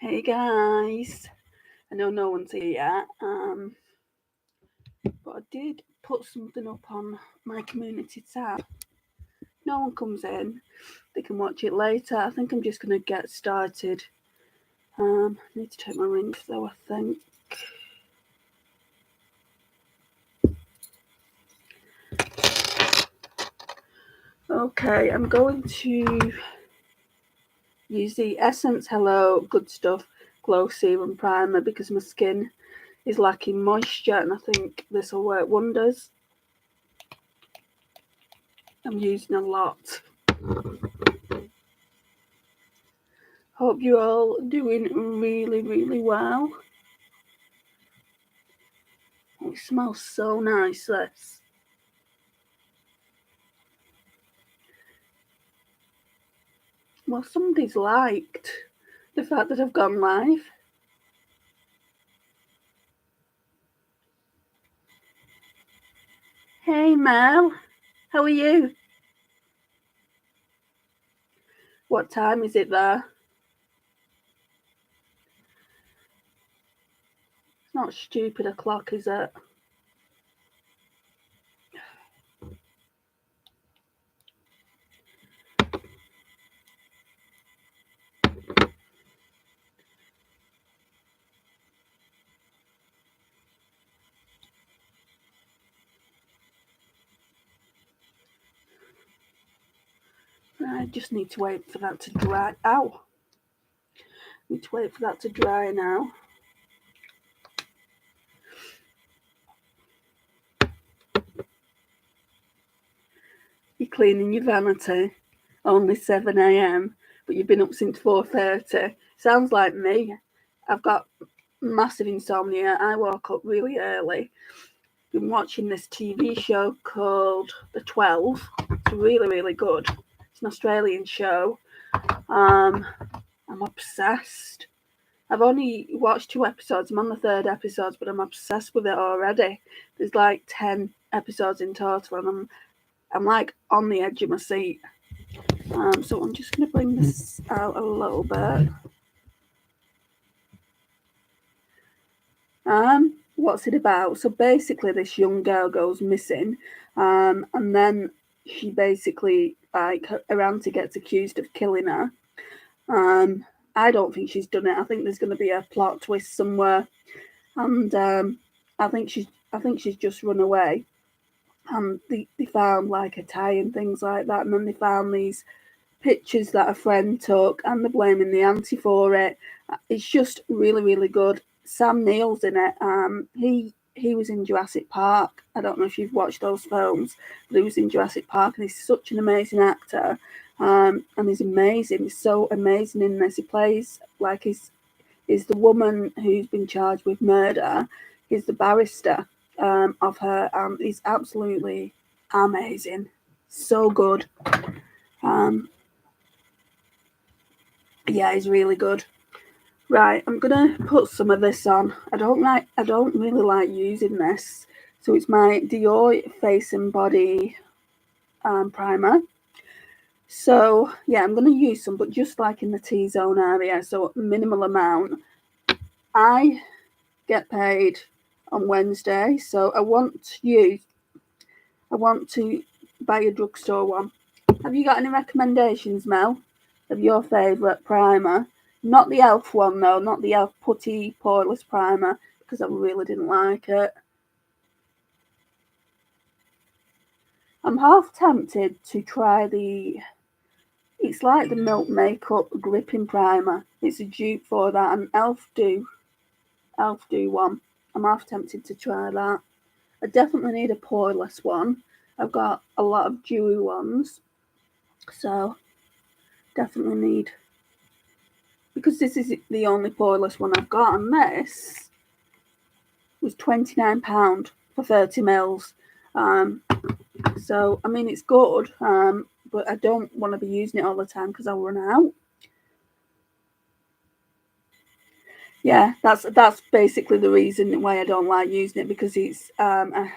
Hey guys, I know no one's here yet, but I did put something up on my community tab. No one comes in, they can watch it later. I think I'm just going to get started. I need to take my ring off though, I think. Okay, I'm going to use the Essence Hello Good Stuff Glow Serum Primer because my skin is lacking moisture and I think this will work wonders. I'm using a lot. Hope you're all doing really well. Oh, it smells so nice, this. Well, somebody's liked the fact that I've gone live. Hey Mel, how are you? What time is it there? It's not stupid o'clock, is it? I just need to wait for that to dry. Ow! Need to wait for that to dry now. You're cleaning your vanity. Only 7 a.m, but you've been up since 4:30. Sounds like me. I've got massive insomnia. I woke up really early. Been watching this TV show called The 12. It's really good. It's an Australian show. I'm obsessed. I've only watched 2 episodes. I'm on the 3rd episode, but I'm obsessed with it already. There's like 10 episodes in total, and I'm like on the edge of my seat. So I'm just going to bring this out a little bit. What's it about? So basically, this young girl goes missing, and then she basically, like, her auntie gets accused of killing her. I don't think she's done it. I think there's going to be a plot twist somewhere, and I think she's just run away. And they found like a tie and things like that, and then they found these pictures that a friend took, and they're blaming the auntie for it. It's just really good. Sam Neill's in it. He was in Jurassic Park. I don't know if you've watched those films, but he was in Jurassic Park, and he's such an amazing actor. And he's amazing. He's so amazing in this. He plays like he's the woman who's been charged with murder. He's the barrister of her. He's absolutely amazing. So good. Yeah, he's really good. Right, I'm gonna put some of this on. I don't really like using this. So it's my Dior Face and Body primer. So yeah, I'm gonna use some, but just like in the T-zone area, so minimal amount. I get paid on Wednesday, so I want to buy a drugstore one. Have you got any recommendations, Mel, of your favourite primer? Not the e.l.f. one though, not the e.l.f. putty poreless primer, because I really didn't like it. I'm half tempted to try it's like the Milk Makeup gripping primer. It's a dupe for that, and e.l.f. do one. I'm half tempted to try that. I definitely need a poreless one. I've got a lot of dewy ones, so definitely need, because this is the only poreless one I've got, and this was £29 for 30 mils. So I mean, it's good, but I don't want to be using it all the time because I'll run out. Yeah, that's basically the reason why I don't like using it, because it's a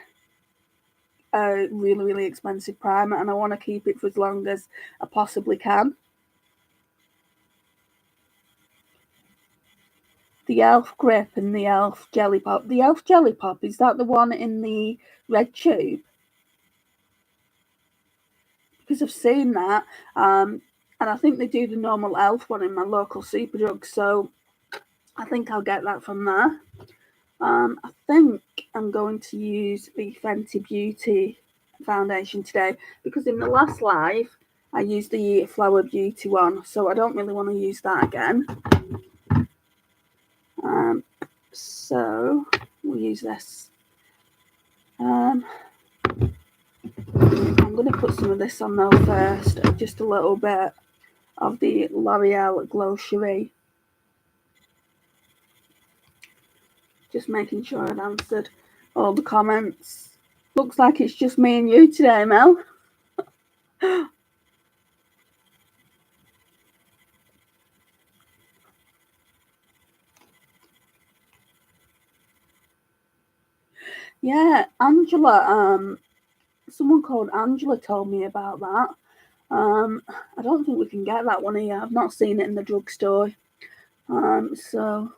really expensive primer, and I want to keep it for as long as I possibly can. the Elf Grip and the Elf Jelly Pop. The Elf Jelly Pop, is that the one in the red tube? Because I've seen that, and I think they do the normal Elf one in my local Superdrug, so I think I'll get that from there. I think I'm going to use the Fenty Beauty foundation today, because in the last live I used the Flower Beauty one, so I don't really want to use that again. So we'll use this. I'm going to put some of this on though first, just a little bit of the L'Oreal Glow Cherie. Just making sure I've answered all the comments. Looks like it's just me and you today, Mel. Yeah, Angela, someone called Angela told me about that. I don't think we can get that one here. I've not seen it in the drugstore. So,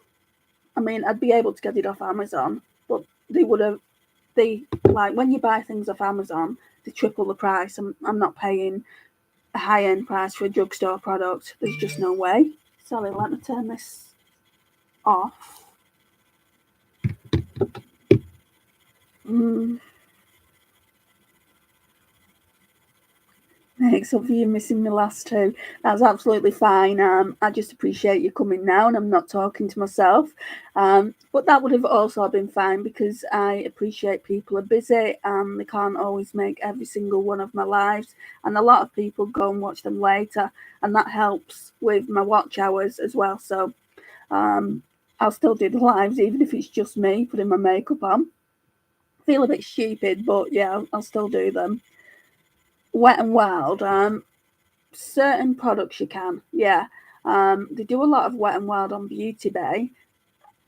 I mean, I'd be able to get it off Amazon, but like when you buy things off Amazon, they triple the price. I'm not paying a high-end price for a drugstore product. There's just no way. Sorry, let me turn this off. Thanks up for you missing the last two. That's absolutely fine. I just appreciate you coming now, and I'm not talking to myself. But that would have also been fine, because I appreciate people are busy and they can't always make every single one of my lives. And a lot of people go and watch them later, and that helps with my watch hours as well. So I'll still do the lives, even if it's just me putting my makeup on. Feel a bit stupid, but yeah, I'll still do them. Wet n Wild, certain products you can, yeah. They do a lot of Wet n Wild on Beauty Bay,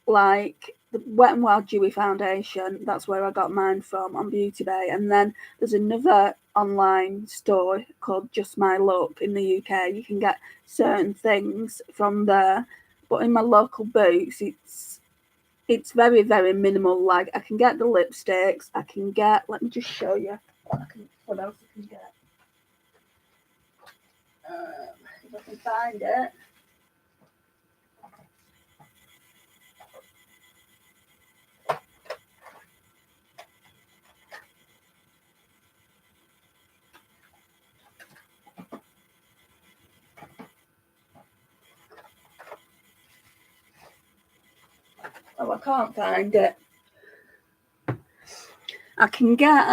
like the Wet n Wild Dewy Foundation. That's where I got mine from, on Beauty Bay. And then there's another online store called Just My Look in the UK. You can get certain things from there, but in my local Boots, it's very, very minimal. Like, I can get the lipsticks, I can get, let me just show you what else I can get. If I can find it. Oh, I can't find it. I can get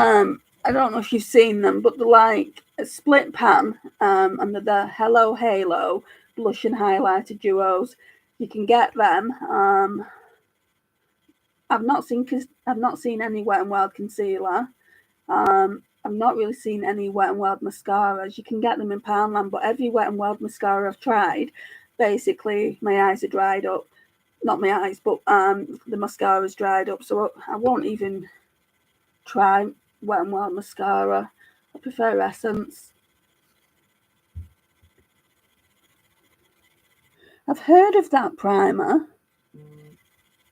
I don't know if you've seen them, but they're like a split pan, and they're the Hello Halo blush and highlighter duos. You can get them. I've not seen any Wet n Wild concealer. I've not really seen any Wet n Wild mascaras. You can get them in Poundland, but every Wet n Wild mascara I've tried, basically my eyes are dried up. Not my eyes, but the mascara's dried up, so I won't even try Wet n Wild mascara. I prefer Essence. I've heard of that primer.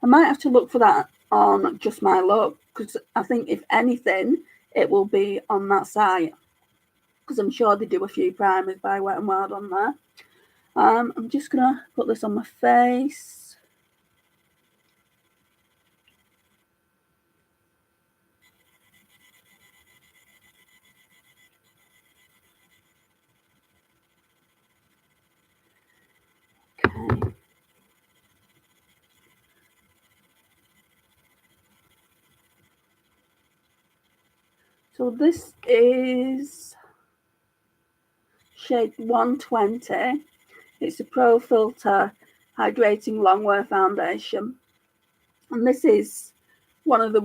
I might have to look for that on Just My Look, because I think if anything, it will be on that site, because I'm sure they do a few primers by Wet n Wild on there. I'm just gonna put this on my face. Okay. So this is shade 120. It's a Pro Filter Hydrating Longwear Foundation. And this is one of the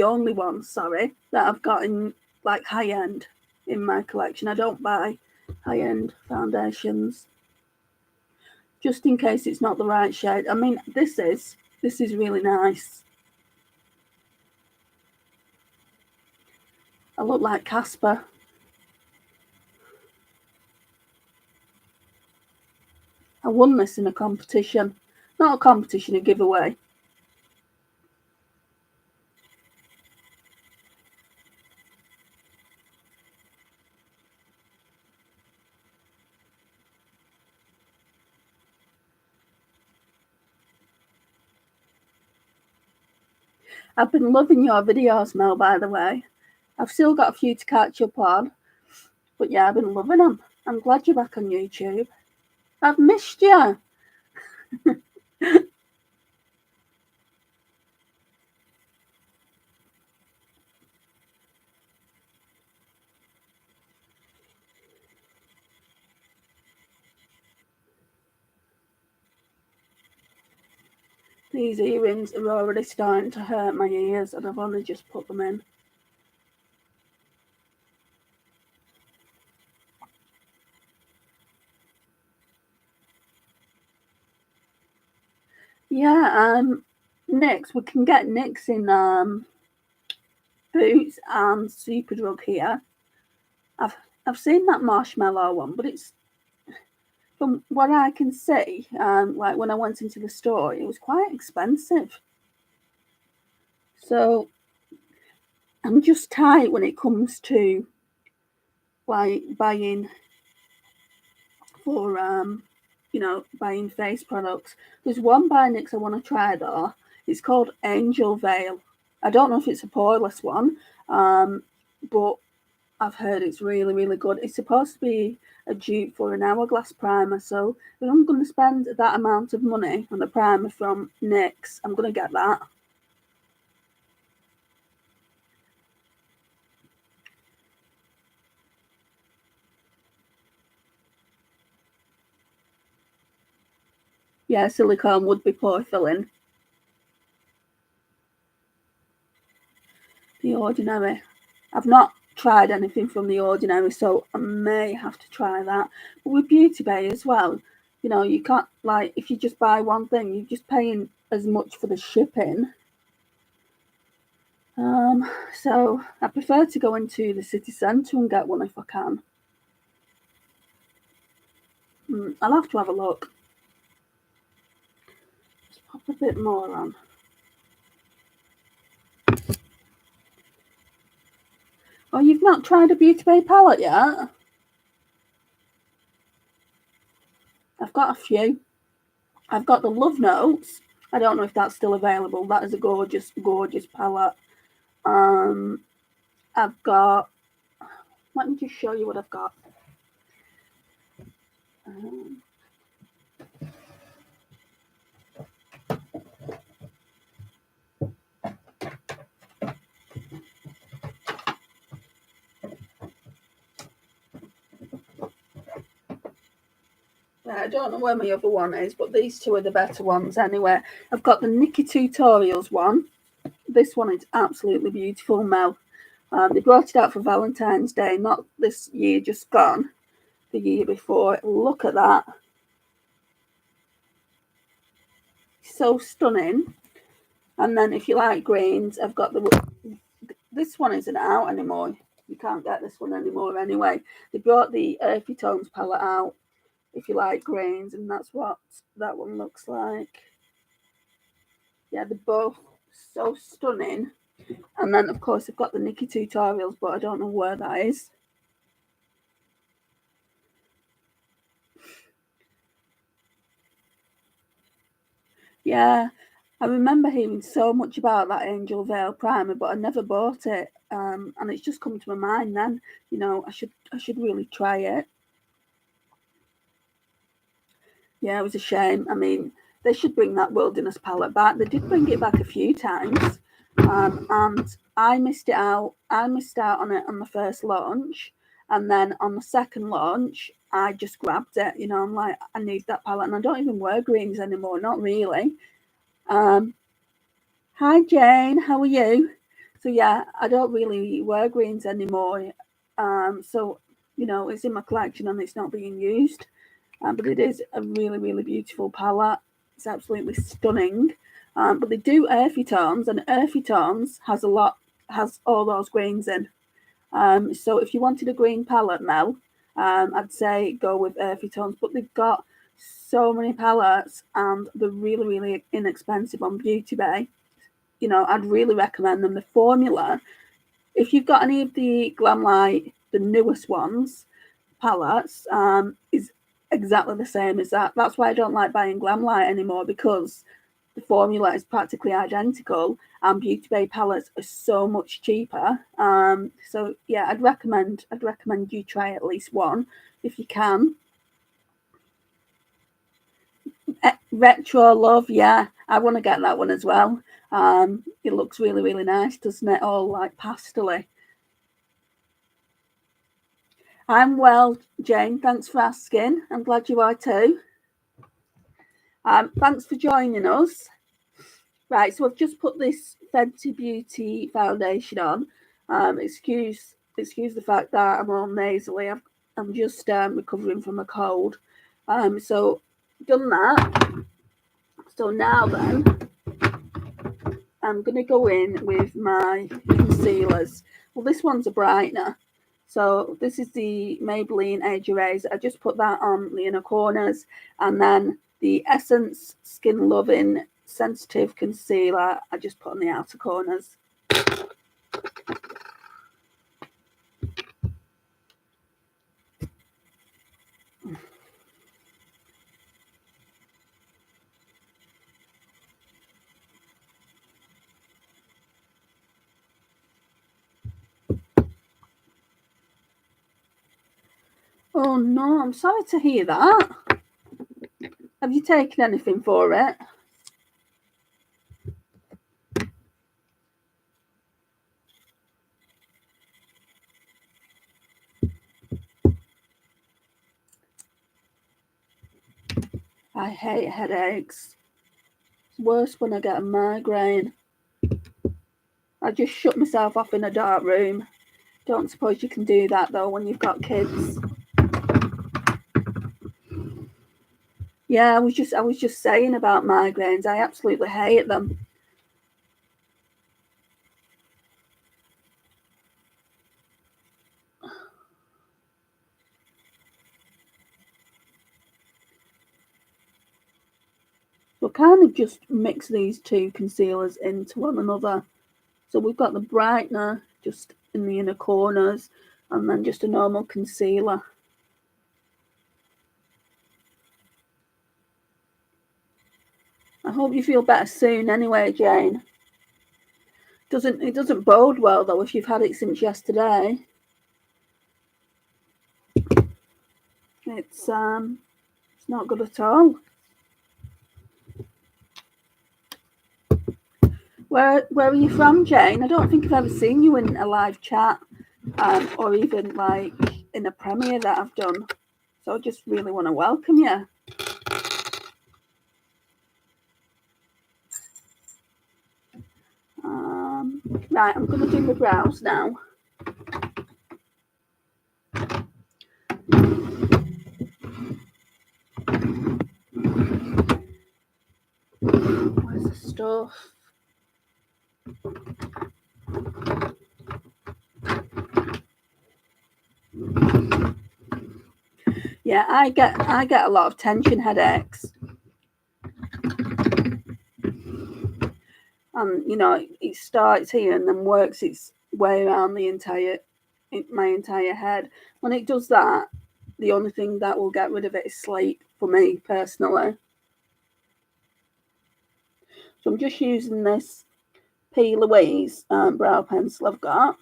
only ones, that I've got in like high-end in my collection. I don't buy high-end foundations, just in case it's not the right shade. I mean, this is really nice. I look like Casper. I won this in a competition. Not a competition, a giveaway. I've been loving your videos, Mel, by the way. I've still got a few to catch up on. But yeah, I've been loving them. I'm glad you're back on YouTube. I've missed you. These earrings are already starting to hurt my ears and I've only just put them in. Yeah, Nyx, we can get Nyx in Boots and Superdrug here. I've seen that marshmallow one, but it's, from what I can see, like when I went into the store, it was quite expensive. So I'm just tight when it comes to like buying for buying face products. There's one by NYX I want to try though. It's called Angel Veil. I don't know if it's a poreless one, but I've heard it's really, really good. It's supposed to be a dupe for an Hourglass primer, so if I'm going to spend that amount of money on a primer from NYX, I'm going to get that. Yeah, silicone would be pore filling. The Ordinary. I've not tried anything from The Ordinary, so I may have to try that. But with Beauty Bay as well, you can't, like, if you just buy one thing, you're just paying as much for the shipping. So I prefer to go into the city centre and get one if I can. I'll have to have a look. Let's pop a bit more on. Oh, you've not tried a Beauty Bay palette yet? I've got a few. I've got the Love Notes. I don't know if that's still available. That is a gorgeous, gorgeous palette. I've got, let me just show you what I've got. I don't know where my other one is, but these two are the better ones anyway. I've got the Nikki Tutorials one. This one is absolutely beautiful, Mel. They brought it out for Valentine's Day, not this year just gone, the year before. Look at that. So stunning. And then if you like greens, I've got this one isn't out anymore. You can't get this one anymore anyway. They brought the Earthy Tones palette out if you like greens, and that's what that one looks like. Yeah, they're both so stunning. And then, of course, I've got the Nikki Tutorials, but I don't know where that is. Yeah, I remember hearing so much about that Angel Veil primer, but I never bought it. And it's just come to my mind then. I should really try it. Yeah, it was a shame. I mean, they should bring that Wilderness palette back. They did bring it back a few times, and I missed it out. I missed out on it on the first launch, and then on the second launch, I just grabbed it. I'm like, I need that palette, and I don't even wear greens anymore. Not really. Hi Jane, how are you? So yeah, I don't really wear greens anymore. So it's in my collection and it's not being used. But it is a really, really beautiful palette. It's absolutely stunning. But they do earthy tones, and earthy tones has all those greens in. So if you wanted a green palette, Mel, I'd say go with earthy tones. But they've got so many palettes, and they're really, really inexpensive on Beauty Bay. You know, I'd really recommend them. The formula, if you've got any of the Glamlight, the newest ones, palettes, is exactly the same as that. That's why I don't like buying Glamlight anymore, because the formula is practically identical, and Beauty Bay palettes are so much cheaper. So yeah, I'd recommend you try at least one if you can. Retro Love, yeah, I want to get that one as well. It looks really, really nice, doesn't it? All like pastely. I'm well, Jane. Thanks for asking. I'm glad you are too. Thanks for joining us. Right, so I've just put this Fenty Beauty foundation on. Excuse the fact that I'm all nasally. I'm just recovering from a cold. So done that. So now then, I'm going to go in with my concealers. Well, this one's a brightener. So this is the Maybelline Age Eraser. I just put that on the inner corners, and then the Essence Skin Loving Sensitive Concealer I just put on the outer corners. Oh no, I'm sorry to hear that. Have you taken anything for it? I hate headaches. It's worse when I get a migraine. I just shut myself off in a dark room. Don't suppose you can do that though when you've got kids. Yeah, I was just saying about migraines. I absolutely hate them. We'll kind of just mix these two concealers into one another. So we've got the brightener just in the inner corners, and then just a normal concealer. I hope you feel better soon anyway, Jane. It doesn't bode well though if you've had it since yesterday. It's not good at all. Where are you from, Jane? I don't think I've ever seen you in a live chat, or even like in a premiere that I've done. So I just really want to welcome you. Right, I'm going to do my brows now. Where's the stuff? Yeah, I get a lot of tension headaches. You know, it starts here and then works its way around my entire head. When it does that, the only thing that will get rid of it is sleep for me personally. So I'm just using this P. Louise brow pencil I've got.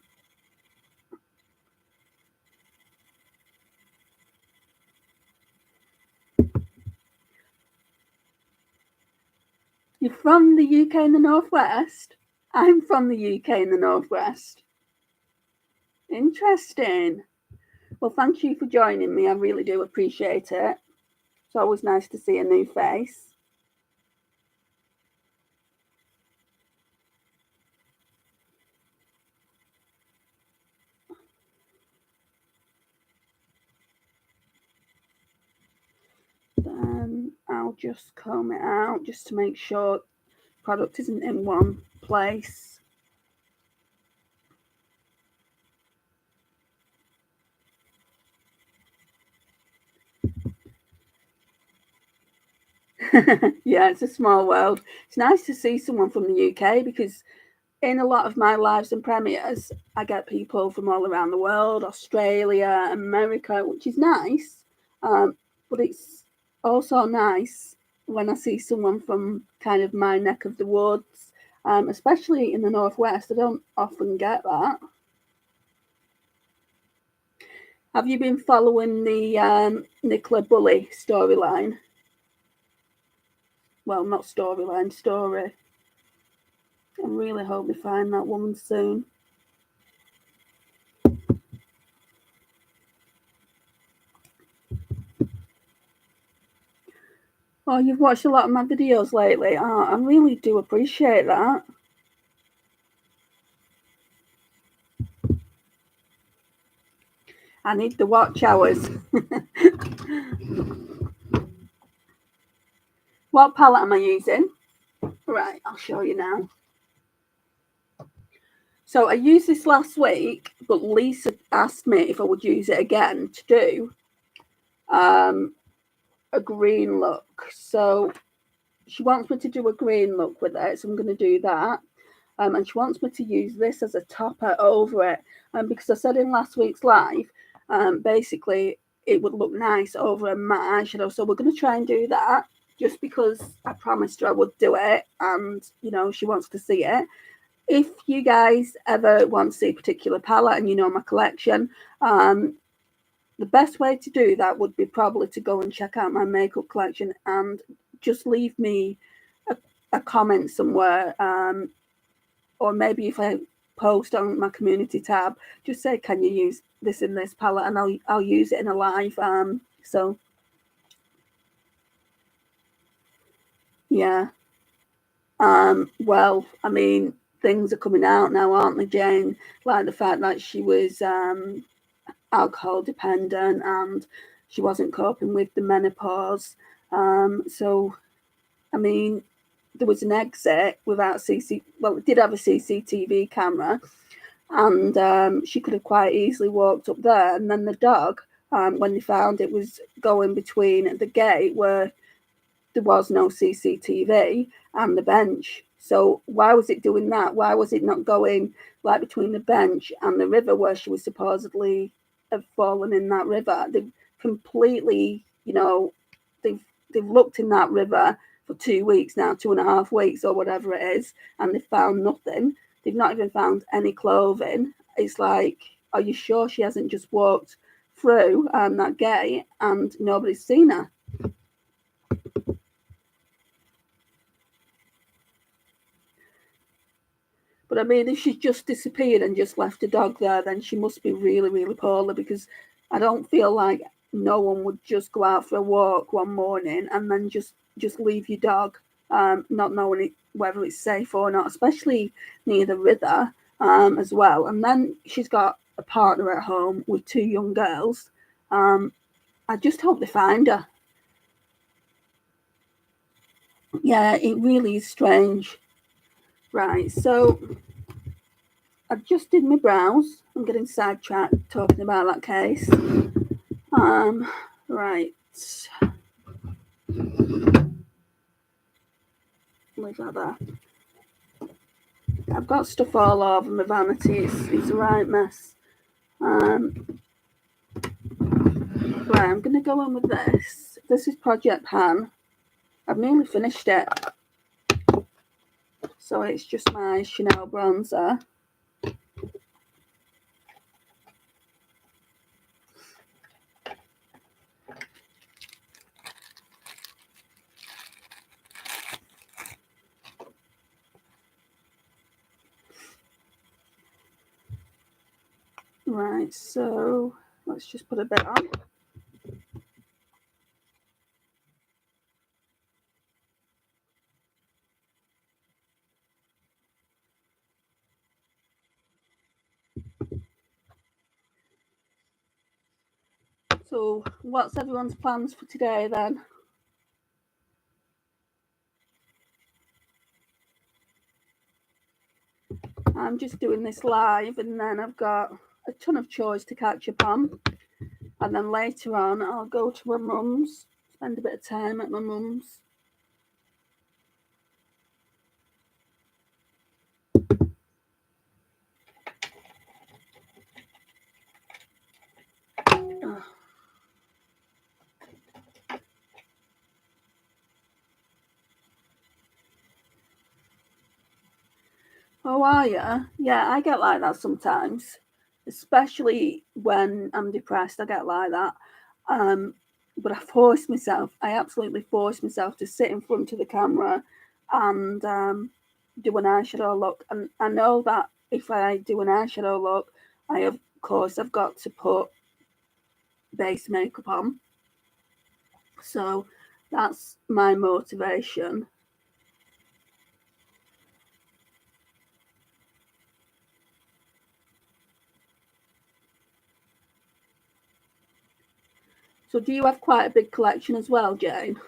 You're from the UK in the Northwest? I'm from the UK in the Northwest. Interesting. Well, thank you for joining me. I really do appreciate it. It's always nice to see a new face. Then I'll just comb it out just to make sure product isn't in one place. Yeah, it's a small world. It's nice to see someone from the UK because in a lot of my lives and premieres, I get people from all around the world, Australia, America, which is nice. But it's also nice when I see someone from kind of my neck of the woods, especially in the Northwest. I don't often get that. Have you been following the Nicola Bully storyline? Well, not storyline, story. I really hope we find that woman soon. Oh, you've watched a lot of my videos lately. Oh, I really do appreciate that. I need the watch hours. What palette am I using? Right, I'll show you now. So I used this last week, but Lisa asked me if I would use it again to do a green look. So she wants me to do a green look with it, so I'm going to do that. And she wants me to use this as a topper over it. Because I said in last week's live, basically it would look nice over a matte eyeshadow. So we're going to try and do that just because I promised her I would do it, and you know she wants to see it. If you guys ever want to see a particular palette and you know my collection, the best way to do that would be probably to go and check out my makeup collection and just leave me a comment somewhere, or maybe if I post on my community tab, just say, can you use this in this palette, and I'll use it in a live. So yeah. Well, I mean, things are coming out now, aren't they, Jane? Like the fact that she was alcohol dependent and she wasn't coping with the menopause. So, I mean, there was an exit without CC. Well, it did have a CCTV camera, and she could have quite easily walked up there. And then the dog, when they found it, was going between the gate where there was no CCTV and the bench. So why was it doing that? Why was it not going like between the bench and the river where she was supposedly have fallen in that river? They've completely, you know, they've looked in that river for 2 weeks now, 2.5 weeks or whatever it is, and they've found nothing. They've not even found any clothing. It's like, are you sure she hasn't just walked through that gate and nobody's seen her? But I mean, if she's just disappeared and just left a dog there, then she must be really, really poorly, because I don't feel like no one would just go out for a walk one morning and then just leave your dog, not knowing whether it's safe or not, especially near the river as well. And then she's got a partner at home with two young girls. I just hope they find her. Yeah, it really is strange. Right, so I've just did my brows. I'm getting sidetracked talking about that case. Right. Leave that there. I've got stuff all over my vanity. It's a right mess. Right, I'm going to go on with this. This is Project Pan. I've nearly finished it. So it's just my Chanel bronzer. Right, so let's just put a bit on. So what's everyone's plans for today then? I'm just doing this live, and then I've got a ton of chores to catch up on. And then later on, I'll go to my mum's, spend a bit of time at my mum's. Oh, are you? Yeah, I get like that sometimes, especially when I'm depressed. I get like that. Um, but I absolutely force myself to sit in front of the camera and do an eyeshadow look. And I know that if I do an eyeshadow look, of course, I've got to put base makeup on. So that's my motivation. So do you have quite a big collection as well, Jane?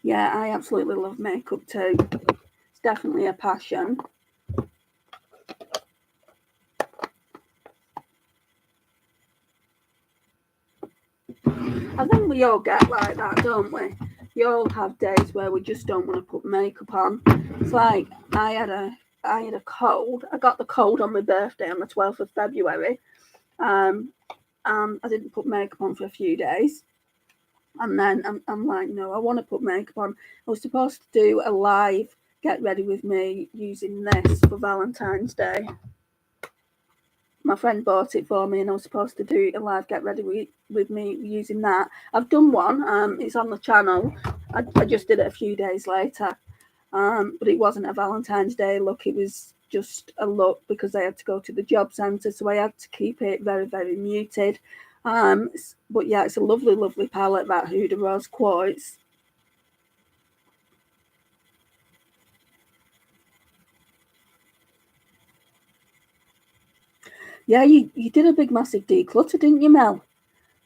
Yeah, I absolutely love makeup too. It's definitely a passion. I think we all get like that, don't we? We all have days where we just don't want to put makeup on. It's like I had a cold. I got the cold on my birthday on the 12th of February. And I didn't put makeup on for a few days. And then I'm like, no, I want to put makeup on. I was supposed to do a live get ready with me using this for Valentine's Day. My friend bought it for me, and I was supposed to do a live get ready with me using that. I've done one. It's on the channel. I just did it a few days later, but it wasn't a Valentine's Day look. It was just a look because I had to go to the job centre, so I had to keep it very, very muted. But yeah, it's a lovely, lovely palette, that Huda Rose Quartz. Yeah, you did a big, massive declutter, didn't you, Mel?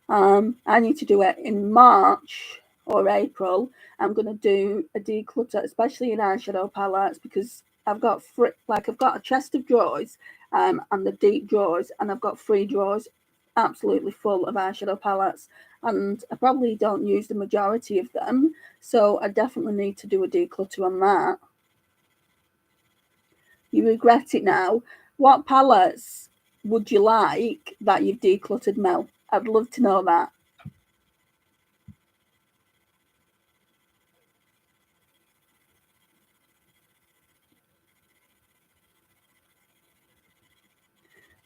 I need to do it in March or April. I'm going to do a declutter, especially in eyeshadow palettes, because I've got a chest of drawers, and the deep drawers, and I've got 3 drawers absolutely full of eyeshadow palettes, and I probably don't use the majority of them, so I definitely need to do a declutter on that. You regret it now. What palettes would you like that you've decluttered, Mel? I'd love to know that.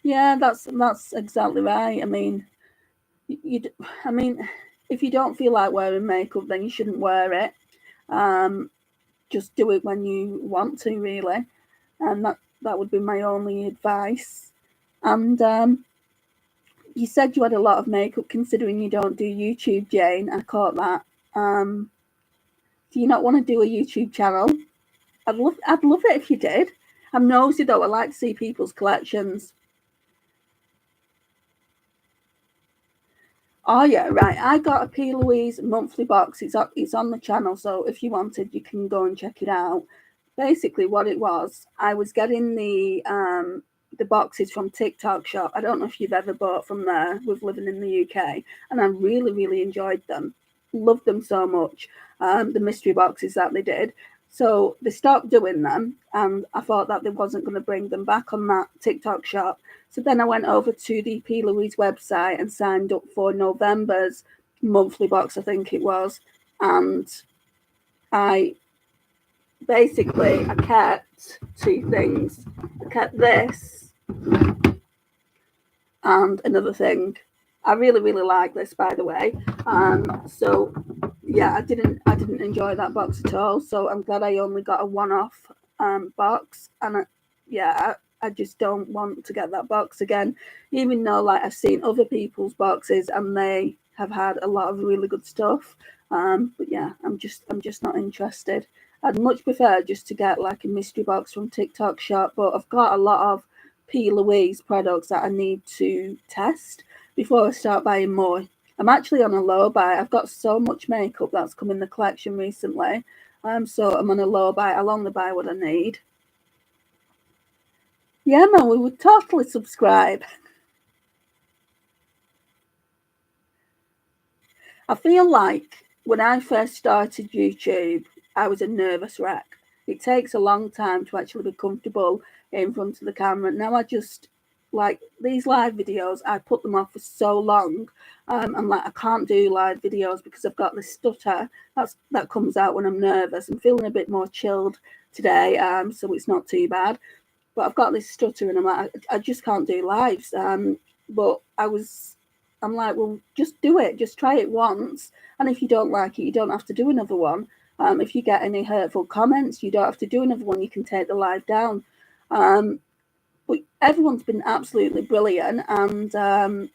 Yeah, that's exactly right. I mean, you. I mean, if you don't feel like wearing makeup, then you shouldn't wear it. Um, just do it when you want to, really, and that would be my only advice. And you said you had a lot of makeup, considering you don't do YouTube, Jane. I caught that. Um, do you not want to do a YouTube channel? I'd love it if you did. I'm nosy though. I like to see people's collections. Oh yeah, right. I got a P. Louise monthly box. It's on the channel, so if you wanted, you can go and check it out. Basically, what it was, I was getting the boxes from TikTok shop. I don't know if you've ever bought from there with living in the UK, and I really, really enjoyed them. Loved them so much. The mystery boxes that they did. So they stopped doing them, and I thought that they wasn't going to bring them back on that TikTok shop. So then I went over to the P. Louise website and signed up for November's monthly box, I think it was. And I I kept 2 things. I kept this and another thing. I really, really like this, by the way. So yeah, I didn't enjoy that box at all. So I'm glad I only got a one-off box, and yeah, I just don't want to get that box again. Even though like I've seen other people's boxes and they have had a lot of really good stuff. But yeah, I'm just not interested. I'd much prefer just to get like a mystery box from TikTok shop, but I've got a lot of P. Louise products that I need to test before I start buying more. I'm actually on a low buy. I've got so much makeup that's come in the collection recently. So I'm on a low buy. I'll only buy what I need. Yeah, man, we would totally subscribe. I feel like when I first started YouTube, I was a nervous wreck. It takes a long time to actually be comfortable in front of the camera. Now I just like these live videos, I put them off for so long. I'm like, I can't do live videos because I've got this stutter that comes out when I'm nervous. I'm feeling a bit more chilled today, so it's not too bad. But I've got this stutter, and I'm like, I just can't do lives. But I'm like, well, just do it. Just try it once, and if you don't like it, you don't have to do another one. If you get any hurtful comments, you don't have to do another one. You can take the live down. But everyone's been absolutely brilliant, and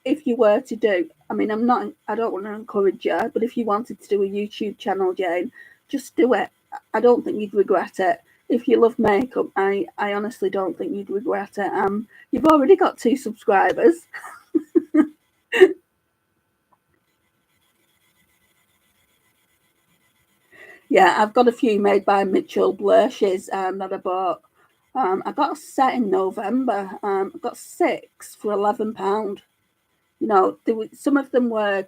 if you were to do, I mean, I don't want to encourage you, but if you wanted to do a YouTube channel, Jane, just do it. I don't think you'd regret it. If you love makeup, I honestly don't think you'd regret it. You've already got 2 subscribers. Yeah, I've got a few made by Mitchell blushes that I bought. I got a set in November. I got 6 for £11. You know, some of them were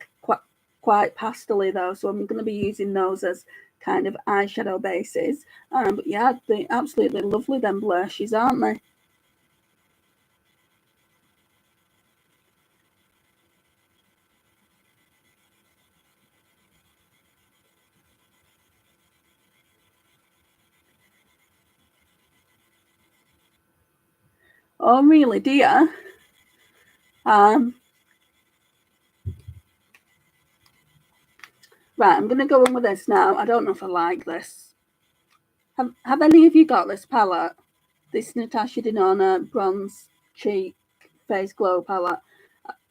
quite pastely though, so I'm going to be using those as kind of eyeshadow bases. But yeah, they're absolutely lovely, them blushes, aren't they? Oh, really, dear? Um, right, I'm going to go in with this now. I don't know if I like this. Have any of you got this palette? This Natasha Denona Bronze Cheek Face Glow palette.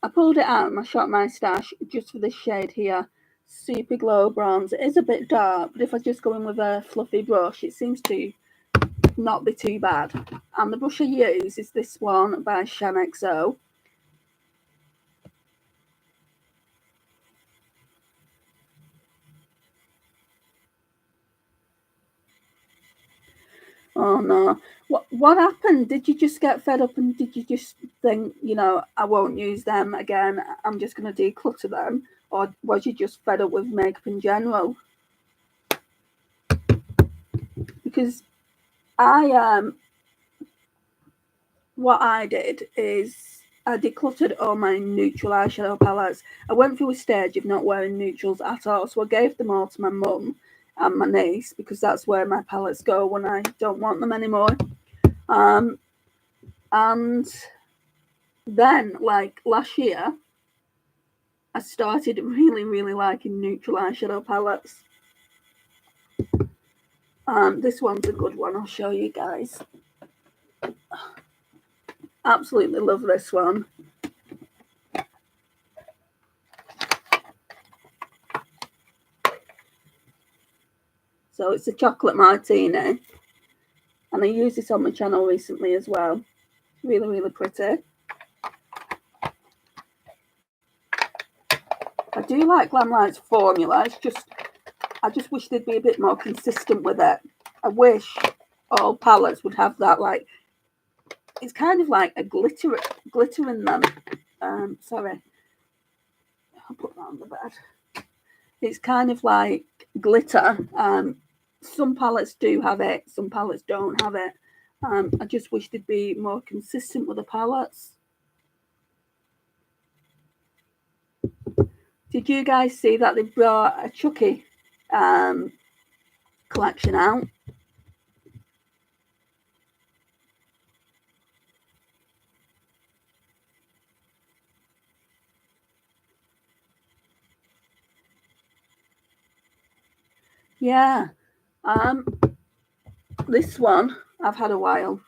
I pulled it out and I shot my stash just for this shade here. Super Glow Bronze. It is a bit dark, but if I just go in with a fluffy brush, it seems to not be too bad. And the brush I use is this one by XO. Oh no. What happened? Did you just get fed up and did you just think, I won't use them again, I'm just going to declutter them? Or was you just fed up with makeup in general? Because I what I did is I decluttered all my neutral eyeshadow palettes. I went through a stage of not wearing neutrals at all, so I gave them all to my mum and my niece because that's where my palettes go when I don't want them anymore. Um, and then, like last year, I started really, really liking neutral eyeshadow palettes. This one's a good one. I'll show you guys. Absolutely love this one. So it's a chocolate martini, and I used this on my channel recently as well. Really, really pretty. I do like Glamlight's formula. I just wish they'd be a bit more consistent with it. I wish all palettes would have that, like, it's kind of like a glitter in them. Sorry, I'll put that on the bed. It's kind of like glitter. Some palettes do have it, some palettes don't have it. I just wish they'd be more consistent with the palettes. Did you guys see that they brought a Chucky collection out? Yeah. This one I've had a while.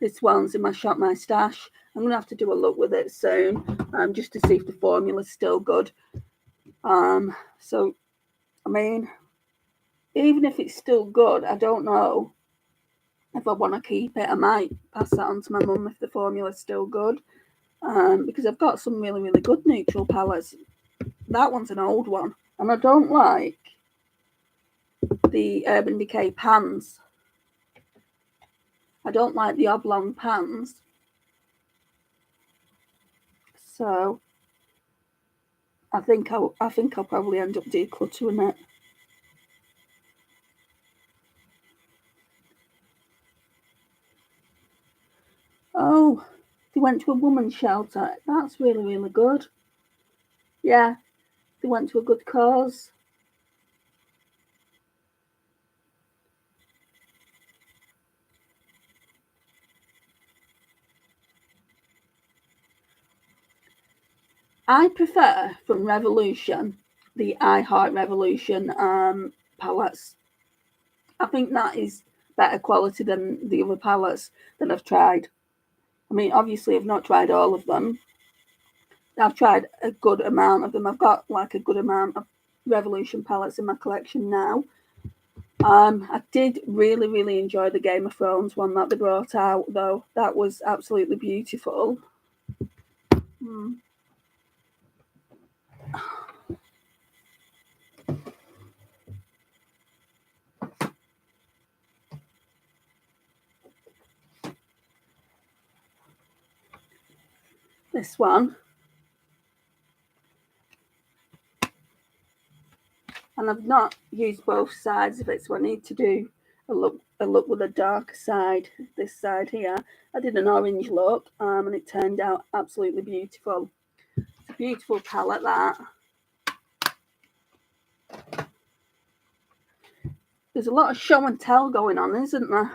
This one's in my shop, my stash. I'm gonna have to do a look with it soon, just to see if the formula's still good. So I mean, even if it's still good, I don't know if I want to keep it. I might pass that on to my mum if the formula's still good, because I've got some really, really good neutral palettes. That one's an old one, and I don't like the Urban Decay pans. I don't like the oblong pans. So I think I'll probably end up decluttering it. Oh, They went to a woman's shelter. That's really, really good. Yeah, they went to a good cause. I prefer from Revolution the I Heart Revolution palettes. I think that is better quality than the other palettes that I've tried. I mean, obviously, I've not tried all of them. I've tried a good amount of them. I've got like a good amount of Revolution palettes in my collection now. I did really, really enjoy the Game of Thrones one that they brought out, though. That was absolutely beautiful. Mm. This one. And I've not used both sides of it, so I need to do a look with a darker side, this side here. I did an orange look, and it turned out absolutely beautiful. It's a beautiful palette, that. There's a lot of show and tell going on, isn't there?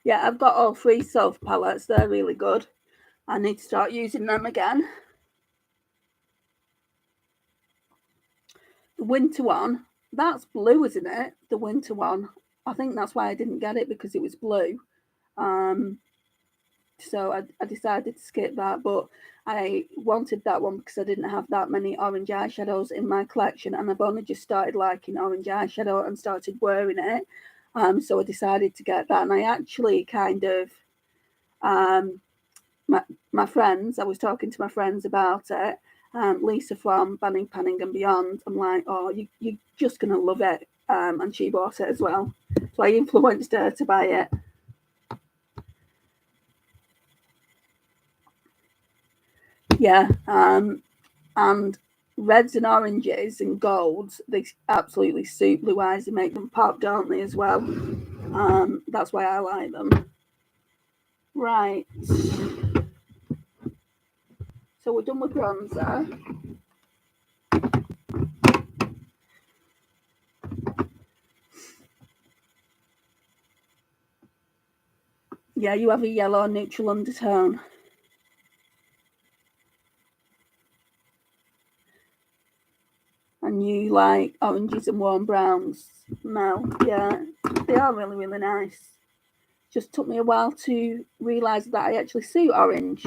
Yeah, I've got all three soft palettes. They're really good. I need to start using them again. The winter one, that's blue, isn't it? The winter one. I think that's why I didn't get it, because it was blue. So I decided to skip that, but I wanted that one because I didn't have that many orange eyeshadows in my collection, and I've only just started liking orange eyeshadow and started wearing it. So I decided to get that, and I actually kind of my friends, I was talking to my friends about it. Lisa from Banning, Panning and Beyond, I'm like, oh, you're just going to love it. And she bought it as well. So I influenced her to buy it. Yeah. And reds and oranges and golds, they absolutely suit blue eyes. They make them pop, don't they, as well? That's why I like them. Right. So we're done with bronzer. Yeah, you have a yellow neutral undertone. And you like oranges and warm browns. No, yeah, they are really, really nice. Just took me a while to realise that I actually suit orange.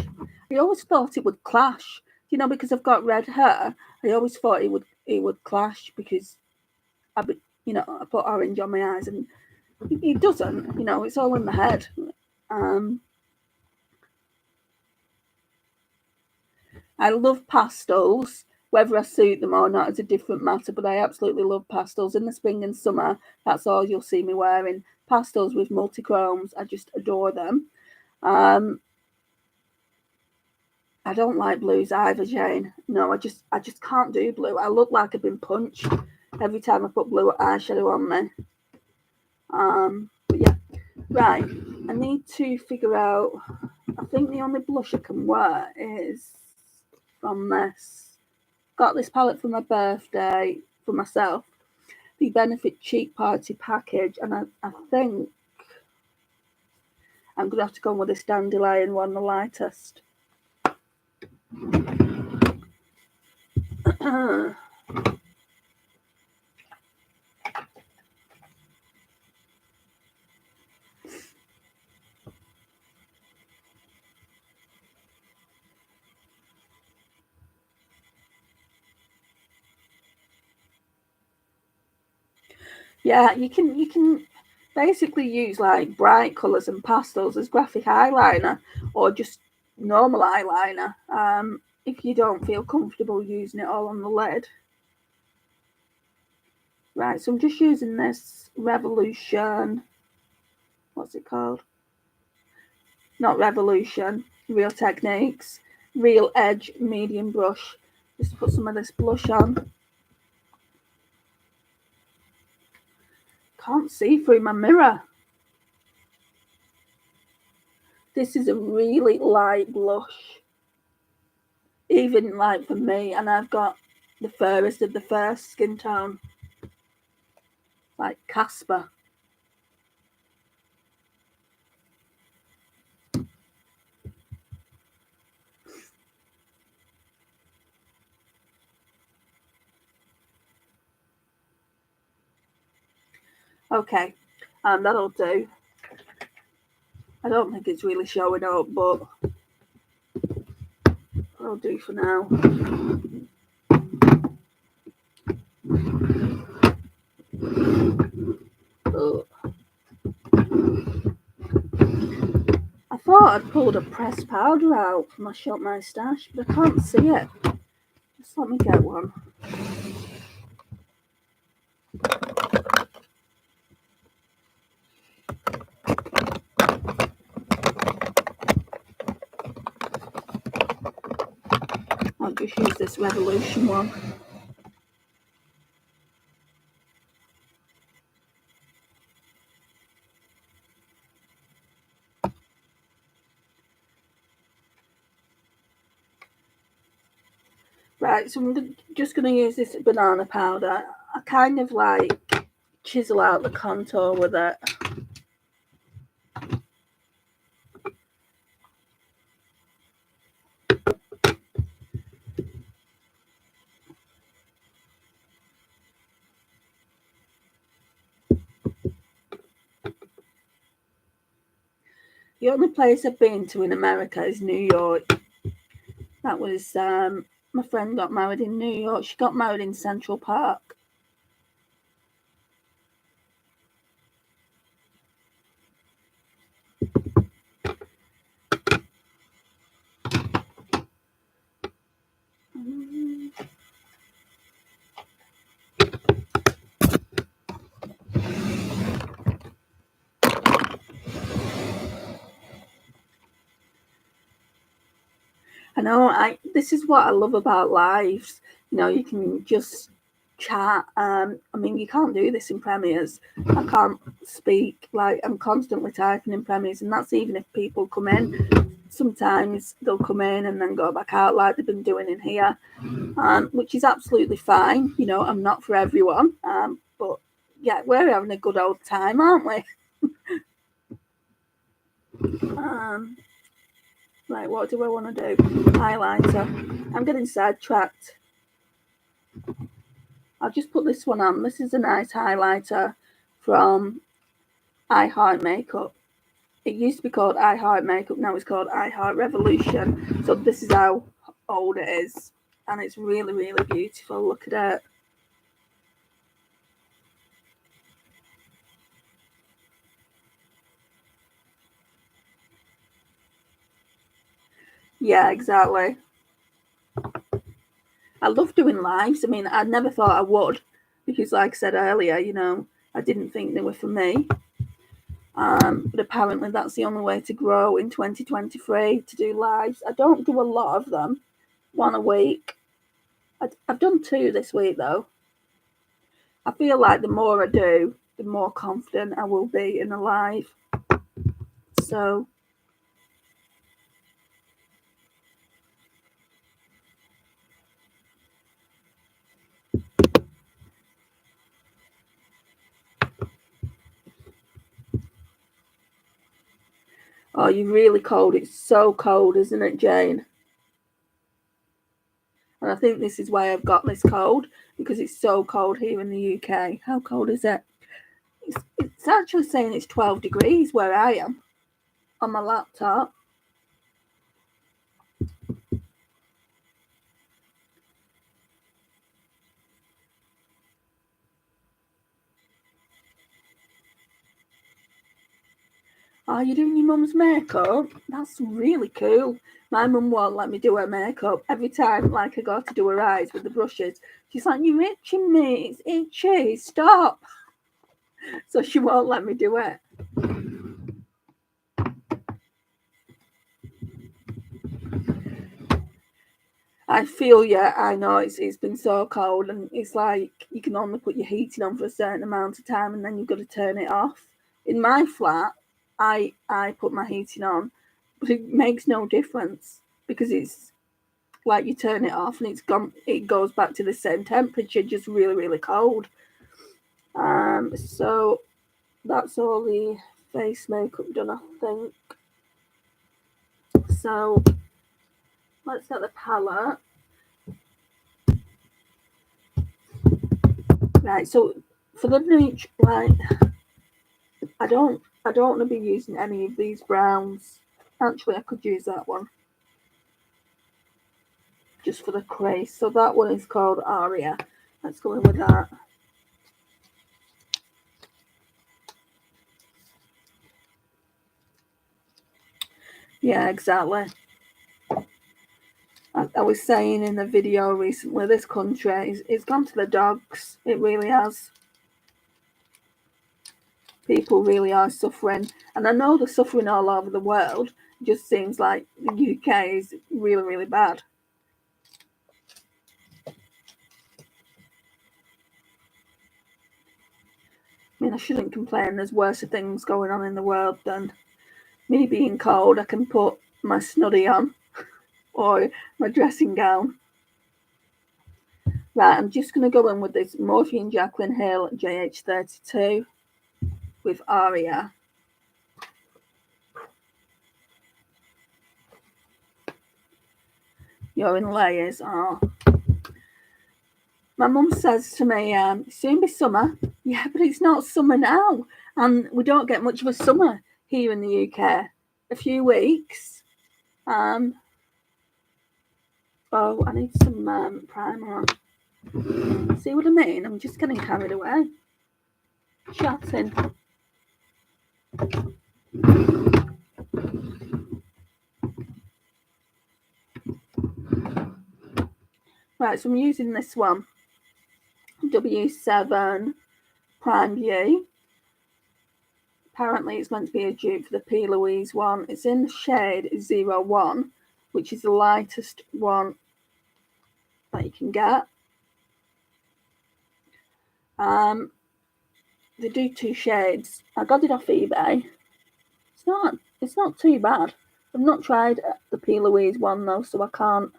I always thought it would clash, because I've got red hair. I always thought it would clash because I put orange on my eyes, and it doesn't. It's all in the head. I love pastels. Whether I suit them or not is a different matter, but I absolutely love pastels. In the spring and summer, that's all you'll see me wearing. Pastels with multi-chromes. I just adore them. I don't like blues either, Jane. No, I just can't do blue. I look like I've been punched every time I put blue eyeshadow on me. But yeah, right. I need to figure out. I think the only blush I can wear is from this. Got this palette for my birthday for myself, the Benefit Cheek Party package, and I think I'm going to have to go with this Dandelion one, the lightest. Yeah, you can basically use like bright colours and pastels as graphic eyeliner, or just normal eyeliner, if you don't feel comfortable using it all on the lid. Right, so I'm just using this Revolution, what's it called? Not Revolution, Real Techniques, Real Edge medium brush. Just put some of this blush on. Can't see through my mirror. This is a really light blush, even like for me, and I've got the fairest of the fair skin tone, like Casper. Okay, that'll do. I don't think it's really showing up, but I'll do for now. Ugh. I thought I'd pulled a pressed powder out from my shop my stash, but I can't see it. Just let me get one. I'll just use this Revolution one. Right, so I'm just going to use this banana powder. I kind of like chisel out the contour with it. The only place I've been to in America is New York. That was, my friend got married in New York. She got married in Central Park. I know, this is what I love about lives. You know, you can just chat. I mean, you can't do this in Premieres. I can't speak. Like, I'm constantly typing in Premieres, and that's even if people come in. Sometimes they'll come in and then go back out like they've been doing in here, which is absolutely fine. You know, I'm not for everyone. But yeah, we're having a good old time, aren't we? Right, what do I want to do? Highlighter. I'm getting sidetracked. I'll just put this one on. This is a nice highlighter from I Heart Makeup. It used to be called I Heart Makeup, now it's called I Heart Revolution. So this is how old it is. And it's really, really beautiful. Look at it. Yeah, exactly. I love doing lives. I mean, I never thought I would, because like I said earlier, you know, I didn't think they were for me. But apparently that's the only way to grow in 2023, to do lives. I don't do a lot of them, one a week. I've done 2 this week though. I feel like the more I do, the more confident I will be in a live. So oh, you're really cold. It's so cold, isn't it, Jane? And I think this is why I've got this cold, because it's so cold here in the UK. How cold is it? It's actually saying it's 12 degrees where I am on my laptop. Are you doing your mum's makeup? That's really cool. My mum won't let me do her makeup. Every time, like, I go to do her eyes with the brushes, she's like, "You're itching me. It's itchy. Stop." So she won't let me do it. I feel, yeah, I know it's been so cold, and it's like you can only put your heating on for a certain amount of time, and then you've got to turn it off. In my flat, I put my heating on, but it makes no difference because it's like you turn it off and it's gone. It goes back to the same temperature, just really really cold. So that's all the face makeup done, I think. So let's get the palette. Right, so for the nude light, I don't want to be using any of these browns. Actually, I could use that one just for the crease. So that one is called Aria. Let's go in with that. Yeah, exactly. I was saying in the video recently, this country it's gone to the dogs. It really has. People really are suffering, and I know they're suffering all over the world. It just seems like the UK is really really bad. I mean, I shouldn't complain. There's worse things going on in the world than me being cold. I can put my snuddy on or my dressing gown. Right, I'm just going to go in with this Morphe and Jaclyn Hill JH32 with Aria. You're in layers. Oh. My mum says to me, soon be summer. Yeah, but it's not summer now. And we don't get much of a summer here in the UK. A few weeks. Oh, I need some primer on. See what I mean? I'm just getting carried away. Chatting. Right, so I'm using this one. W7 Prime View. Apparently it's meant to be a dupe for the P. Louise one. It's in the shade 01, which is the lightest one that you can get. They do 2 shades. I got it off eBay. It's not too bad. I've not tried the P. Louise one though, so I can't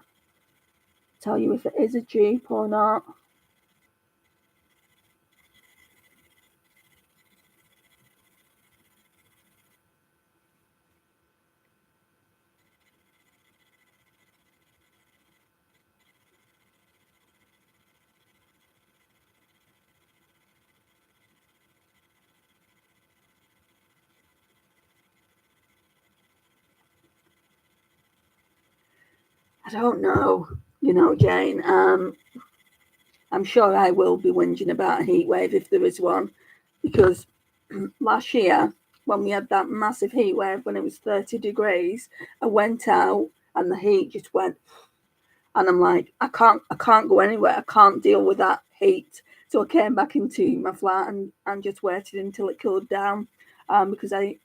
tell you if it is a dupe or not. I don't know. You know, Jane, I'm sure I will be whinging about a heat wave if there is one, because last year when we had that massive heat wave when it was 30 degrees, I went out and the heat just went, and I'm like, I can't go anywhere. I can't deal with that heat. So I came back into my flat and just waited until it cooled down, because I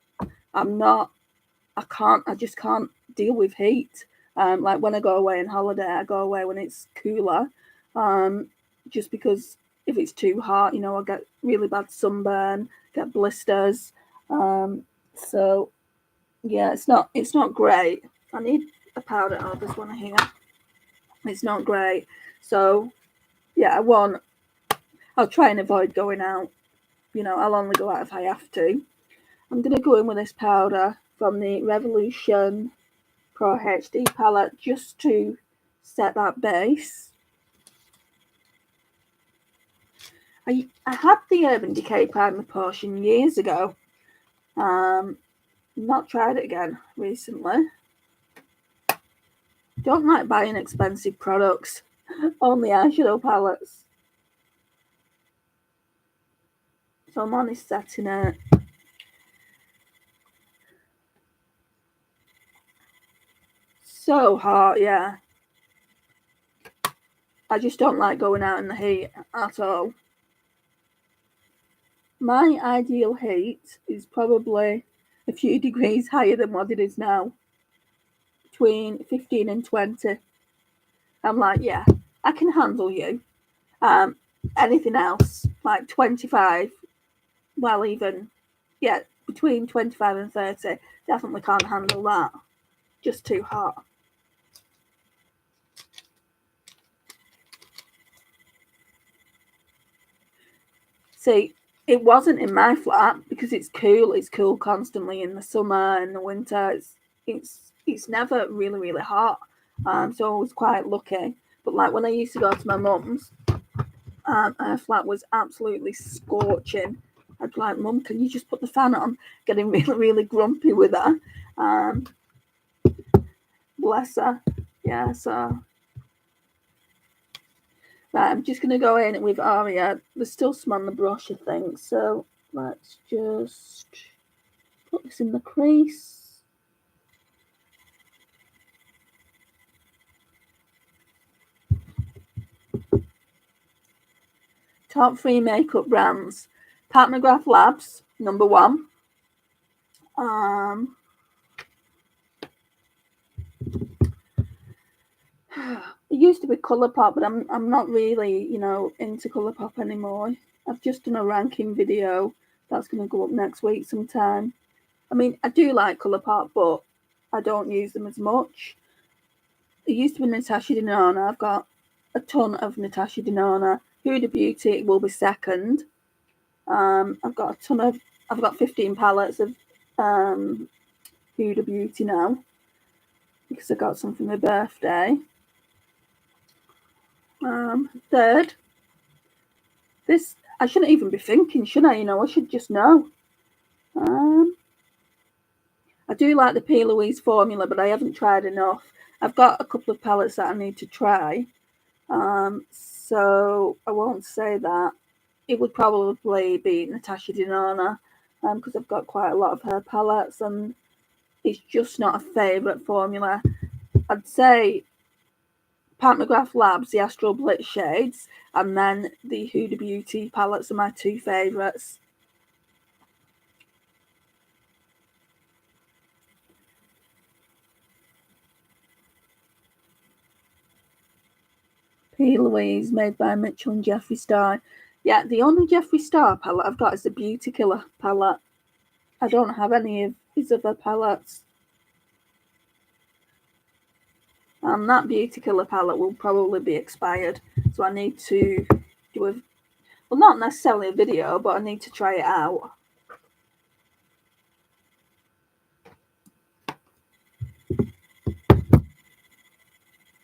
just can't deal with heat. Like when I go away on holiday, I go away when it's cooler, just because if it's too hot, you know, I get really bad sunburn, get blisters. So yeah, it's not great. I need a powder. Oh, there's one here. It's not great. So yeah, I'll try and avoid going out. You know, I'll only go out if I have to. I'm gonna go in with this powder from the Revolution Pro HD palette just to set that base. I had the Urban Decay Primer Potion years ago. Not tried it again recently. Don't like buying expensive products. Only eyeshadow palettes. So I'm only setting it. So hot, yeah. I just don't like going out in the heat at all. My ideal heat is probably a few degrees higher than what it is now. Between 15 and 20. I'm like, yeah, I can handle you. Anything else, like 25, well, even, yeah, between 25 and 30, definitely can't handle that. Just too hot. See, it wasn't in my flat because it's cool. It's cool constantly in the summer and the winter. It's never really hot. So I was quite lucky. But like when I used to go to my mum's, her flat was absolutely scorching. I'd be like, Mum, can you just put the fan on? Getting really grumpy with her. Bless her. Yeah, so right, I'm just going to go in with Aria. There's still some on the brush, I think. So let's just put this in the crease. Top 3 makeup brands. Pat McGrath Labs, number 1. It used to be Colourpop, but I'm not really, into Colourpop anymore. I've just done a ranking video that's going to go up next week sometime. I mean, I do like Colourpop, but I don't use them as much. It used to be Natasha Denona. I've got a ton of Natasha Denona. Huda Beauty will be second. I've got 15 palettes of Huda Beauty now because I got some for my birthday. Third, this I shouldn't even be thinking, should I? I should just know. I do like the P. Louise formula, but I haven't tried enough. I've got a couple of palettes that I need to try. So I won't say that. It would probably be Natasha Denona because I've got quite a lot of her palettes and it's just not a favourite formula. I'd say Pat McGrath Labs, the Astral Blitz shades, and then the Huda Beauty palettes are my 2 favourites. P. Louise, made by Mitchell and Jeffree Star. Yeah, the only Jeffree Star palette I've got is the Beauty Killer palette. I don't have any of his other palettes. And that Beauty Killer palette will probably be expired. So I need to do not necessarily a video, but I need to try it out.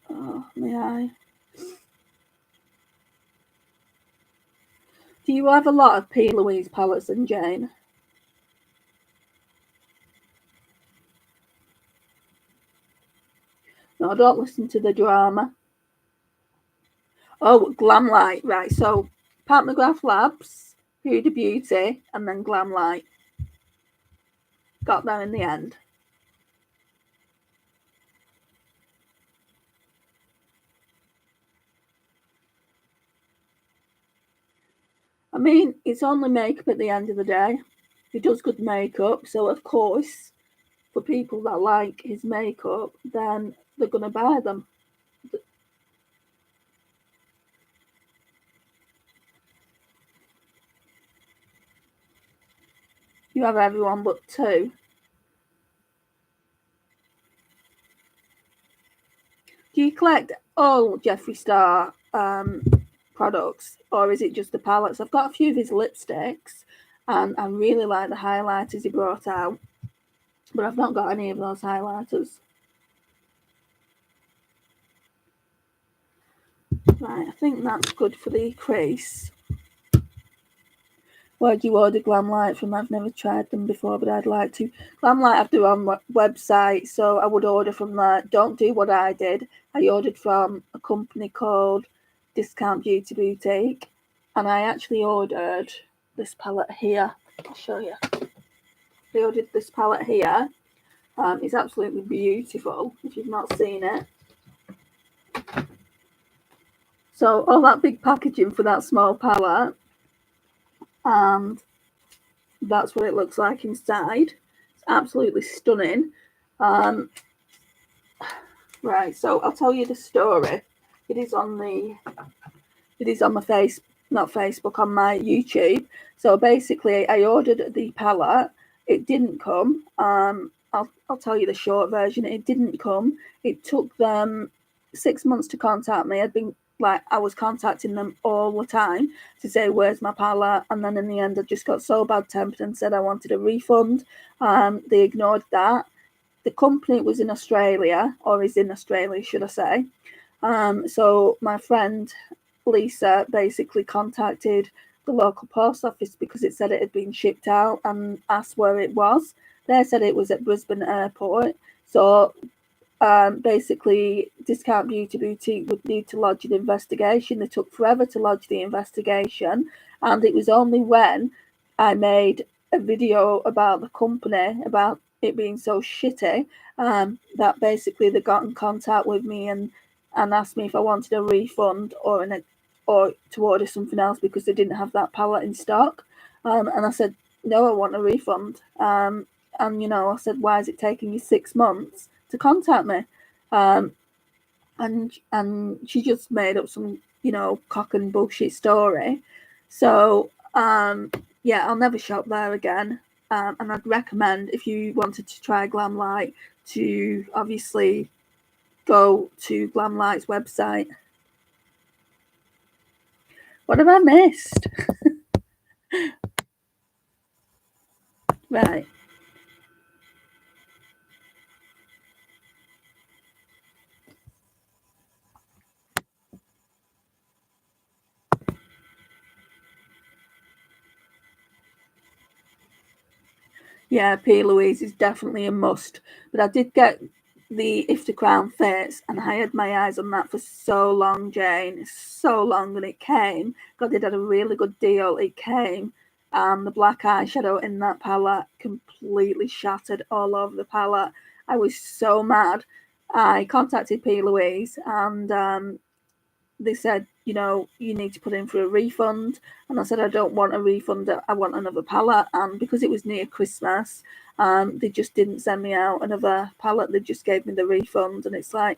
Oh, my eye. Do you have a lot of P. Louise palettes and Jane? No, don't listen to the drama. Oh, Glamlight, right. So Pat McGrath Labs, Huda Beauty, and then Glamlight. Got there in the end. I mean, it's only makeup at the end of the day. He does good makeup, so of course, for people that like his makeup, then they're going to buy them. You have everyone but 2. Do you collect all Jeffree Star products, or is it just the palettes? I've got a few of his lipsticks, and I really like the highlighters he brought out, but I've not got any of those highlighters. Right, I think that's good for the crease. Where do you order Glamlight from? I've never tried them before, but I'd like to. Glamlight have their own website, so I would order from there. Don't do what I did. I ordered from a company called Discount Beauty Boutique, and I actually ordered this palette here. I'll show you. I ordered this palette here. It's absolutely beautiful if you've not seen it. So all that big packaging for that small palette, and that's what it looks like inside. It's absolutely stunning. Right, so I'll tell you the story it is on my not Facebook, on my YouTube. So basically, I ordered the palette. It didn't come. I'll tell you the short version. It didn't come. It took them 6 months to contact me. I was contacting them all the time to say, where's my palette? And then in the end, I just got so bad tempered and said I wanted a refund. They ignored that. The company was in Australia, or is in Australia, should I say. So my friend Lisa basically contacted the local post office because it said it had been shipped out, and asked where it was. They said it was at Brisbane Airport. So basically, Discount Beauty Boutique would need to lodge an investigation. They took forever to lodge the investigation, and it was only when I made a video about the company, about it being so shitty, that basically they got in contact with me and asked me if I wanted a refund or to order something else because they didn't have that palette in stock. And I said, no, I want a refund. And I said, why is it taking you 6 months to contact me? And she just made up some, cock and bullshit story. So yeah, I'll never shop there again. And I'd recommend, if you wanted to try Glamlight, to obviously go to Glamlight's website. What have I missed? Right. Yeah, P. Louise is definitely a must. But I did get the If the Crown Fits, and I had my eyes on that for so long, Jane. So long, and it came. God, it had a really good deal. It came. The black eyeshadow in that palette completely shattered all over the palette. I was so mad. I contacted P. Louise, and they said, you need to put in for a refund. And I said, I don't want a refund. I want another palette. And because it was near Christmas, they just didn't send me out another palette. They just gave me the refund. And it's like,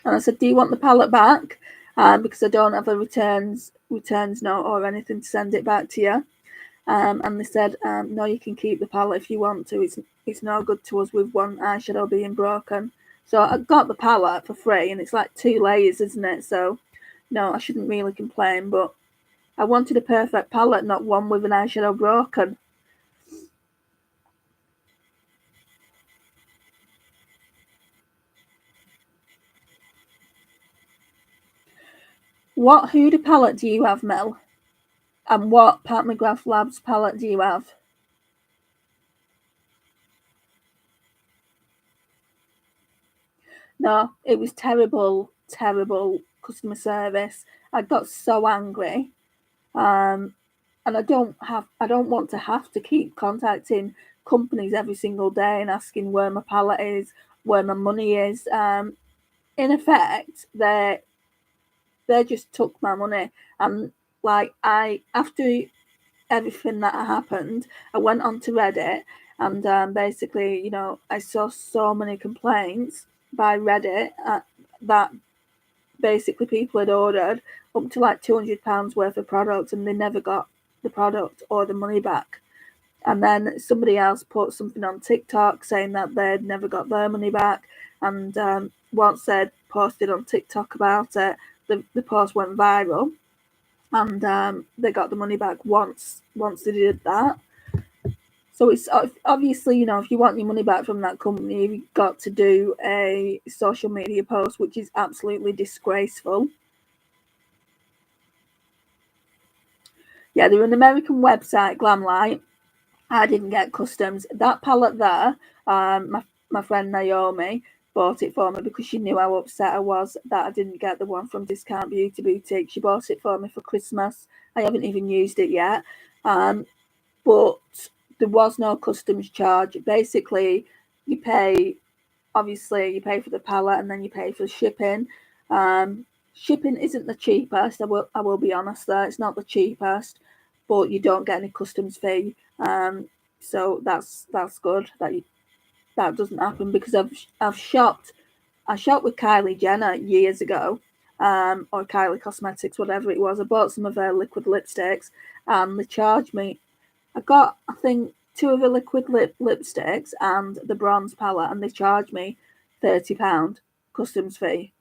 and I said, do you want the palette back? Because I don't have a returns note or anything to send it back to you. And they said, no, you can keep the palette if you want to. It's no good to us with one eyeshadow being broken. So I got the palette for free, and it's like 2 layers, isn't it? So no, I shouldn't really complain, but I wanted a perfect palette, not one with an eyeshadow broken. What Huda palette do you have, Mel? And what Pat McGrath Labs palette do you have? No, it was terrible customer service. I got so angry. And I don't want to have to keep contacting companies every single day and asking where my palette is, where my money is. In effect, they just took my money. And after everything that happened, I went on to Reddit, and basically, I saw so many complaints by Reddit that basically people had ordered up to like £200 worth of products, and they never got the product or the money back. And then somebody else put something on TikTok saying that they'd never got their money back. And once they'd posted on TikTok about it, the post went viral, and they got the money back once they did that. So it's obviously, if you want your money back from that company, you've got to do a social media post, which is absolutely disgraceful. Yeah, they're an American website, Glamlight. I didn't get customs. That palette there, my friend Naomi bought it for me because she knew how upset I was that I didn't get the one from Discount Beauty Boutique. She bought it for me for Christmas. I haven't even used it yet. But there was no customs charge. Basically, you pay for the palette, and then you pay for shipping. Shipping isn't the cheapest. I will be honest there. It's not the cheapest, but you don't get any customs fee. So that's good that doesn't happen, because I've shopped I shopped with Kylie Jenner years ago, or Kylie Cosmetics, whatever it was. I bought some of her liquid lipsticks, and they charged me. I got, I think, two of the liquid lipsticks and the bronze palette, and they charged me £30 customs fee.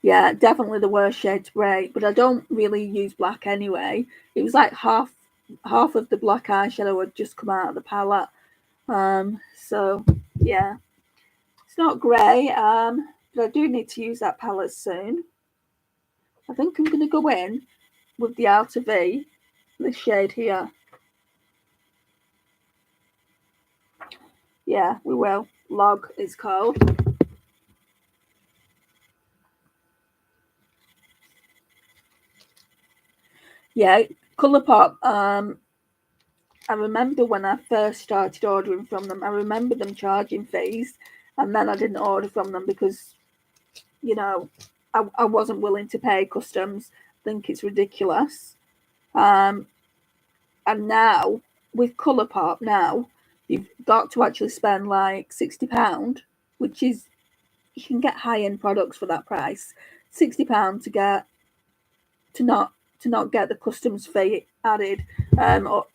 Yeah, definitely the worst shade to break, but I don't really use black anyway. It was like half of the black eyeshadow had just come out of the palette. So yeah, it's not grey. But I do need to use that palette soon. I think I'm gonna go in with the outer V, this shade here. Yeah, we will. Log is called. Yeah, Colourpop. I remember when I first started ordering from them, I remember them charging fees, and then I didn't order from them because, you know, I wasn't willing to pay customs. I think it's ridiculous. And now with Colourpop, now you've got to actually spend like £60, which is, you can get high end products for that price. £60 to get to not get the customs fee added, or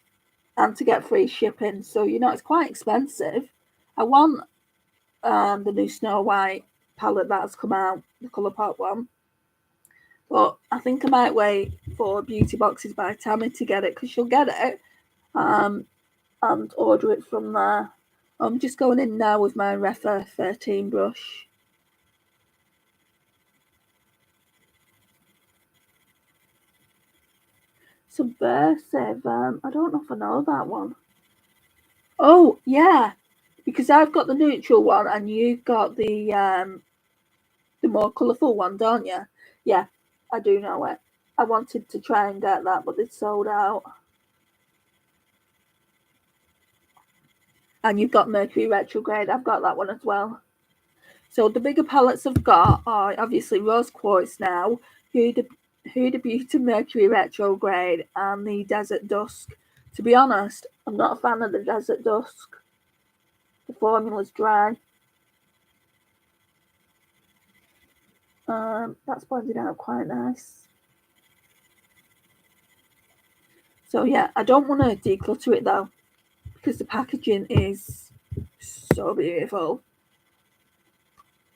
and to get free shipping. So it's quite expensive. I want the new Snow White palette that's come out, the Colourpop one. But I think I might wait for Beauty Boxes by Tammy to get it, because she'll get it, and order it from there. I'm just going in now with my Refa 13 brush. Subversive. I don't know if I know that one. Oh yeah, because I've got the neutral one and you've got the more colourful one, don't you? Yeah, I do know it. I wanted to try and get that, but it's sold out. And you've got Mercury Retrograde. I've got that one as well. So the bigger palettes I've got are obviously Rose Quartz now, Huda Beauty Mercury Retrograde, and the Desert Dusk. To be honest, I'm not a fan of the Desert Dusk. The formula's dry. That's blended out quite nice. So yeah, I don't want to declutter it though, because the packaging is so beautiful.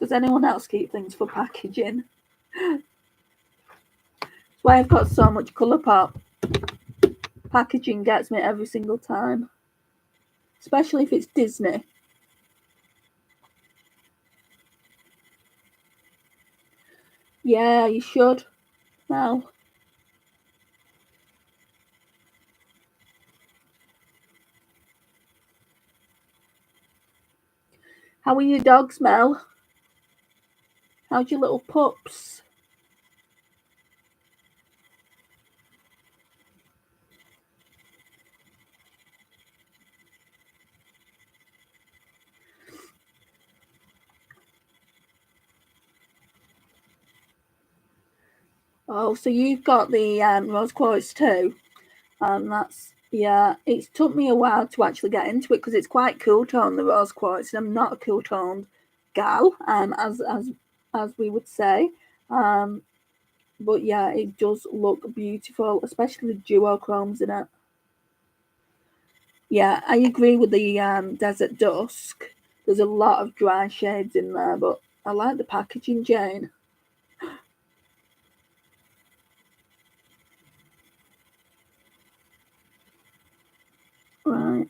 Does anyone else keep things for packaging? That's why I've got so much Colourpop. Packaging gets me every single time, especially if it's Disney. Yeah, you should. Mel. How are your dogs, Mel? How's your little pups? Oh, so you've got the rose quartz too, and yeah. It's took me a while to actually get into it because it's quite cool tone, the rose quartz, and I'm not a cool toned gal, as we would say. Um, but yeah, it does look beautiful, especially the duochromes in it. Yeah, I agree with the Desert Dusk. There's a lot of dry shades in there, but I like the packaging, Jane. Right.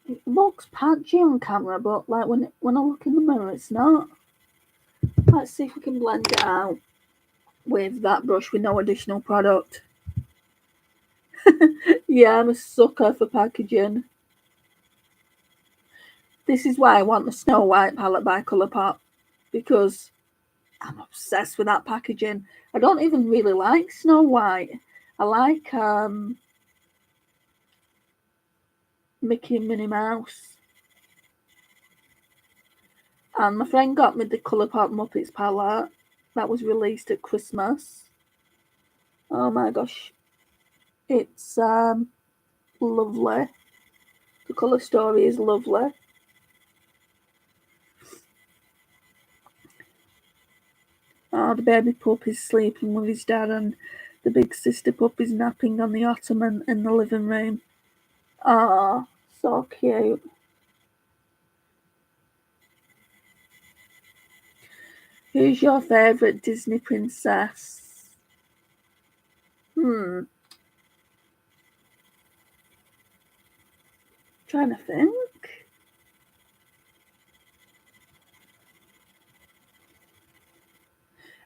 It looks patchy on camera, but like when I look in the mirror, it's not. Let's see if we can blend it out with that brush with no additional product. Yeah, I'm a sucker for packaging. This is why I want the Snow White palette by Colourpop, because I'm obsessed with that packaging. I don't even really like Snow White. I like Mickey and Minnie Mouse. And my friend got me the Colourpop Muppets palette that was released at Christmas. Oh my gosh, it's lovely. The colour story is lovely. Oh, the baby pup is sleeping with his dad, and the big sister pup is napping on the ottoman in the living room. Oh, so cute. Who's your favourite Disney princess? Trying to think.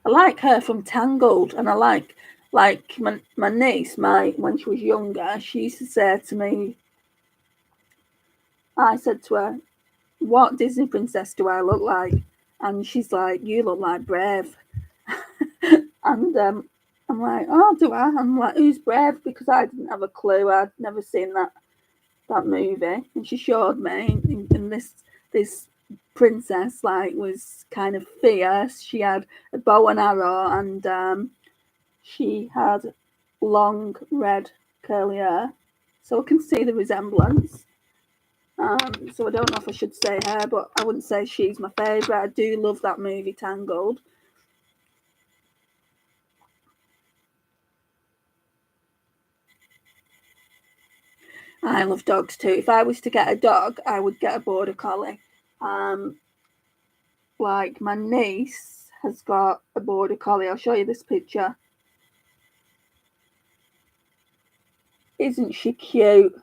I like her from Tangled, and I like my niece, when she was younger, she used to say to me, I said to her, what Disney princess do I look like? And she's like, you look like Brave. And I'm like, oh, do I? I'm like, who's Brave? Because I didn't have a clue. I'd never seen that movie. And she showed me, and this princess was kind of fierce. She had a bow and arrow, and she had long red curly hair, so I can see the resemblance. So I don't know if I should say her, but I wouldn't say she's my favourite. I do love that movie Tangled. I love dogs too. If I was to get a dog, I would get a border collie. Like my niece has got a border collie. I'll show you this picture. Isn't she cute?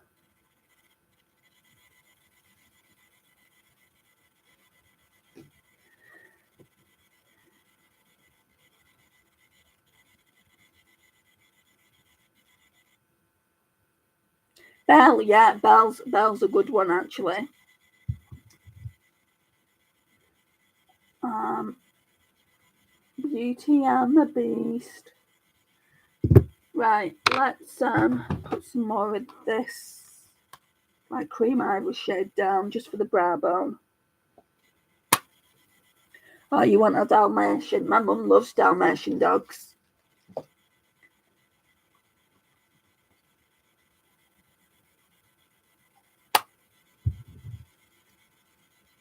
Belle, yeah, Belle's a good one actually. Beauty and the Beast. Right, let's put some more of this cream ivory shade down just for the brow bone. Oh, you want a Dalmatian? My mum loves Dalmatian dogs.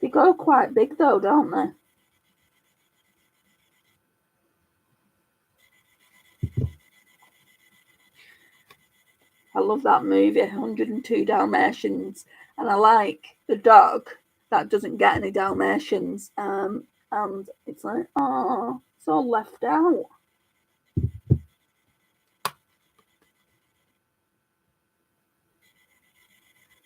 They go quite big though, don't they? I love that movie, 102 Dalmatians, and I like the dog that doesn't get any Dalmatians, and it's like, oh, it's all left out.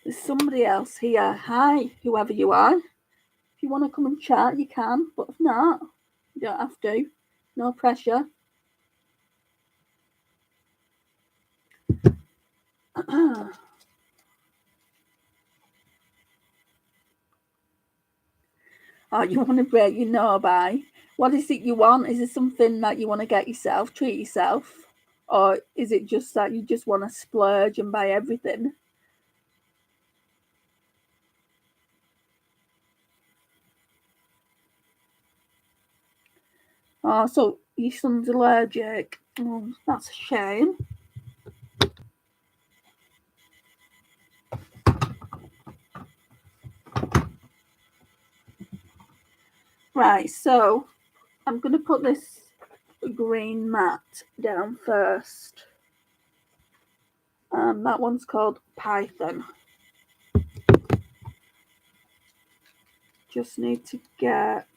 There's somebody else here. Hi, whoever you are. If you want to come and chat, you can, but if not, you don't have to. No pressure. Oh, you want to break your nose by? What is it you want? Is it something that you want to get yourself, treat yourself? Or is it just that you just want to splurge and buy everything? Oh, so your son's allergic. Oh, that's a shame. Right, so I'm going to put this green mat down first. That one's called Python. Just need to get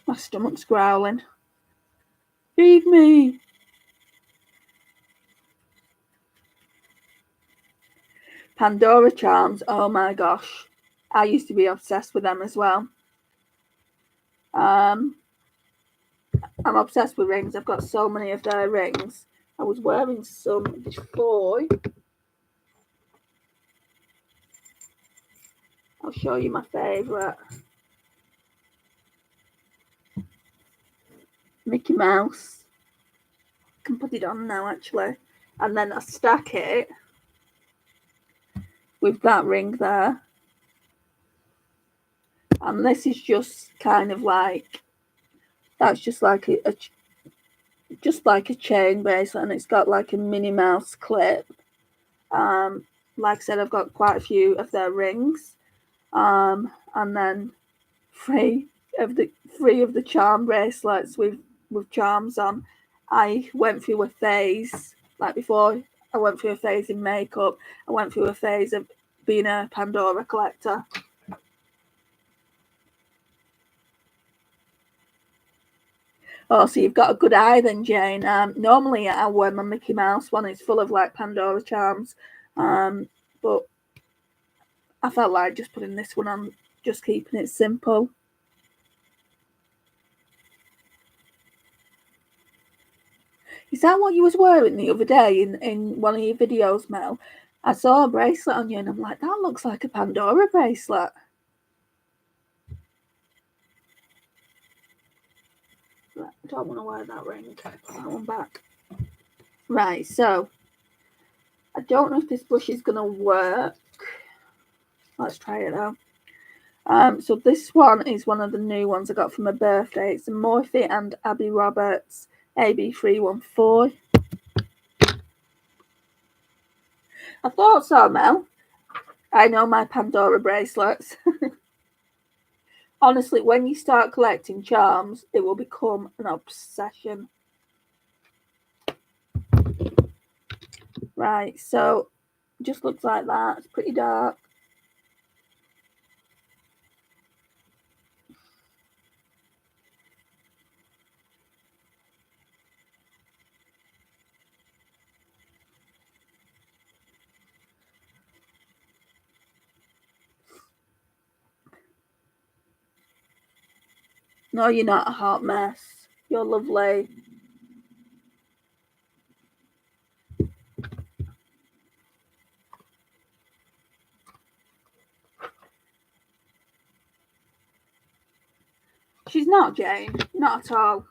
my stomach's growling. Feed me. Pandora charms. Oh my gosh. I used to be obsessed with them as well. I'm obsessed with rings. I've got so many of their rings. I was wearing some before. I'll show you my favourite. Mickey Mouse. I can put it on now actually. And then I stack it with that ring there. And this is just kind of like, that's just like just like a chain bracelet, and it's got like a Minnie Mouse clip. Like I said, I've got quite a few of their rings, and then three of the charm bracelets with charms on. I went through a phase, like before I went through a phase in makeup, I went through a phase of being a Pandora collector. Oh, so you've got a good eye then, Jane. Normally I wear my Mickey Mouse one. It's full of like Pandora charms, but I felt like just putting this one on, just keeping it simple. Is that what you was wearing the other day in one of your videos, Mel? I saw a bracelet on you and I'm like, that looks like a Pandora bracelet. I don't want to wear that ring. Put that one back. Right, so I don't know if this brush is going to work. Let's try it out. So this one is one of the new ones I got for my birthday. It's a Morphe and Abby Roberts AB314. I thought so, Mel. I know my Pandora bracelets. Honestly, when you start collecting charms, it will become an obsession. Right, so just looks like that. It's pretty dark. No, you're not a hot mess. You're lovely. She's not, Jane. Not at all.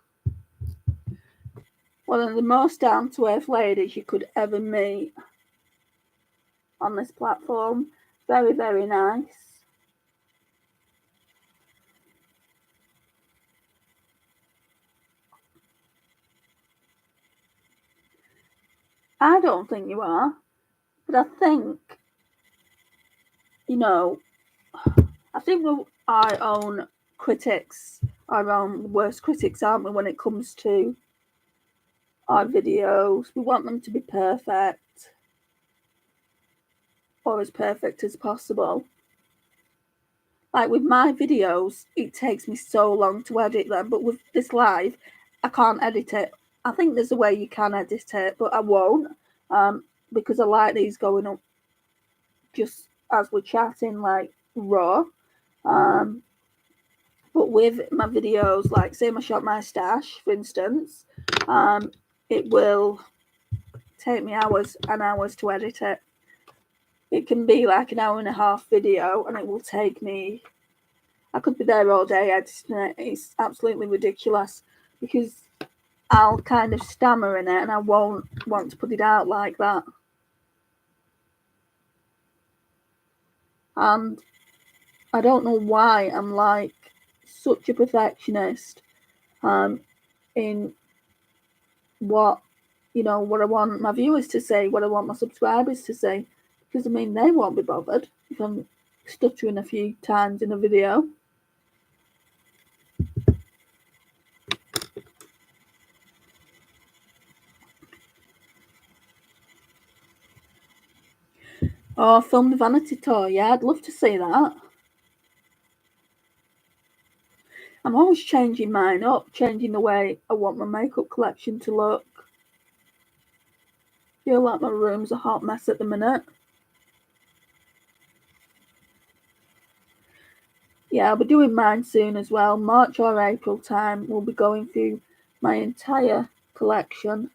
One of the most down-to-earth ladies you could ever meet on this platform. Very, very nice. I don't think you are, but I think, I think we're our own critics, our own worst critics, aren't we, when it comes to our videos? We want them to be perfect, or as perfect as possible. Like with my videos, it takes me so long to edit them, but with this live, I can't edit it. I think there's a way you can edit it, but I won't, because I like these going up just as we're chatting, like raw. But with my videos, like say I shop my stash, for instance, it will take me hours and hours to edit it. It can be like an hour and a half video, and it will take me. I could be there all day editing it. It's absolutely ridiculous because I'll kind of stammer in it, and I won't want to put it out like that. And I don't know why I'm like such a perfectionist in what what I want my viewers to say, what I want my subscribers to say, because I mean they won't be bothered if I'm stuttering a few times in a video. Oh, film the vanity tour. Yeah, I'd love to see that. I'm always changing mine up, changing the way I want my makeup collection to look. Feel like my room's a hot mess at the minute. Yeah, I'll be doing mine soon as well. March or April time, we'll be going through my entire collection.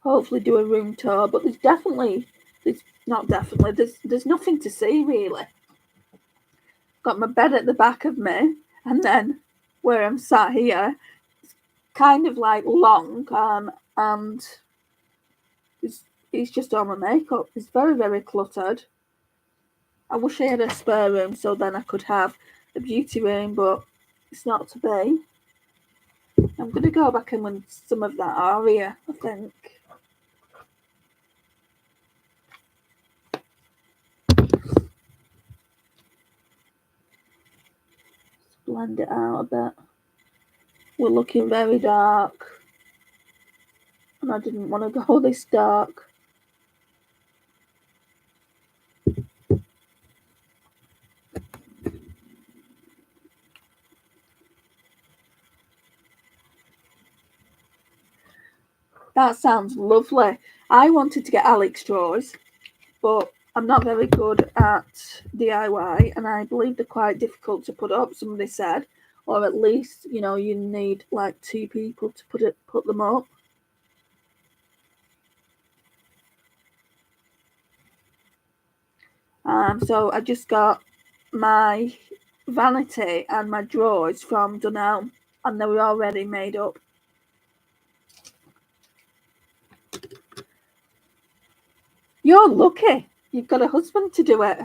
Hopefully do a room tour, but there's nothing to see really. Got my bed at the back of me, and then where I'm sat here, it's kind of like long, and it's just all my makeup. It's very, very cluttered. I wish I had a spare room so then I could have a beauty room, but It's not to be. I'm going to go back in with some of that aria, I think. Let's blend it out a bit. We're looking very dark. And I didn't want to go this dark. That sounds lovely. I wanted to get Alex straws, but I'm not very good at DIY, and I believe they're quite difficult to put up, somebody said, or at least, you know, you need like 2 people to put them up. So I just got my vanity and my drawers from Dunelm, and they were already made up. You're lucky. You've got a husband to do it.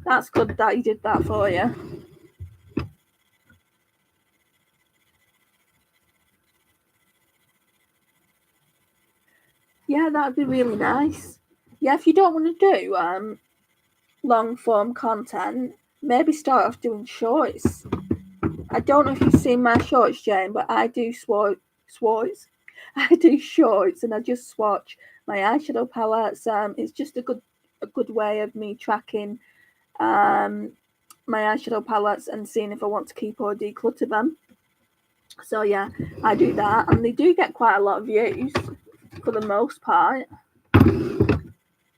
That's good that he did that for you. Yeah, that'd be really nice. Yeah, if you don't want to do long form content, maybe start off doing shorts. I don't know if you've seen my shorts, Jane, but I do swords. I do shorts, and I just swatch my eyeshadow palettes. It's just a good way of me tracking my eyeshadow palettes and seeing if I want to keep or declutter them. So yeah, I do that, and they do get quite a lot of views for the most part.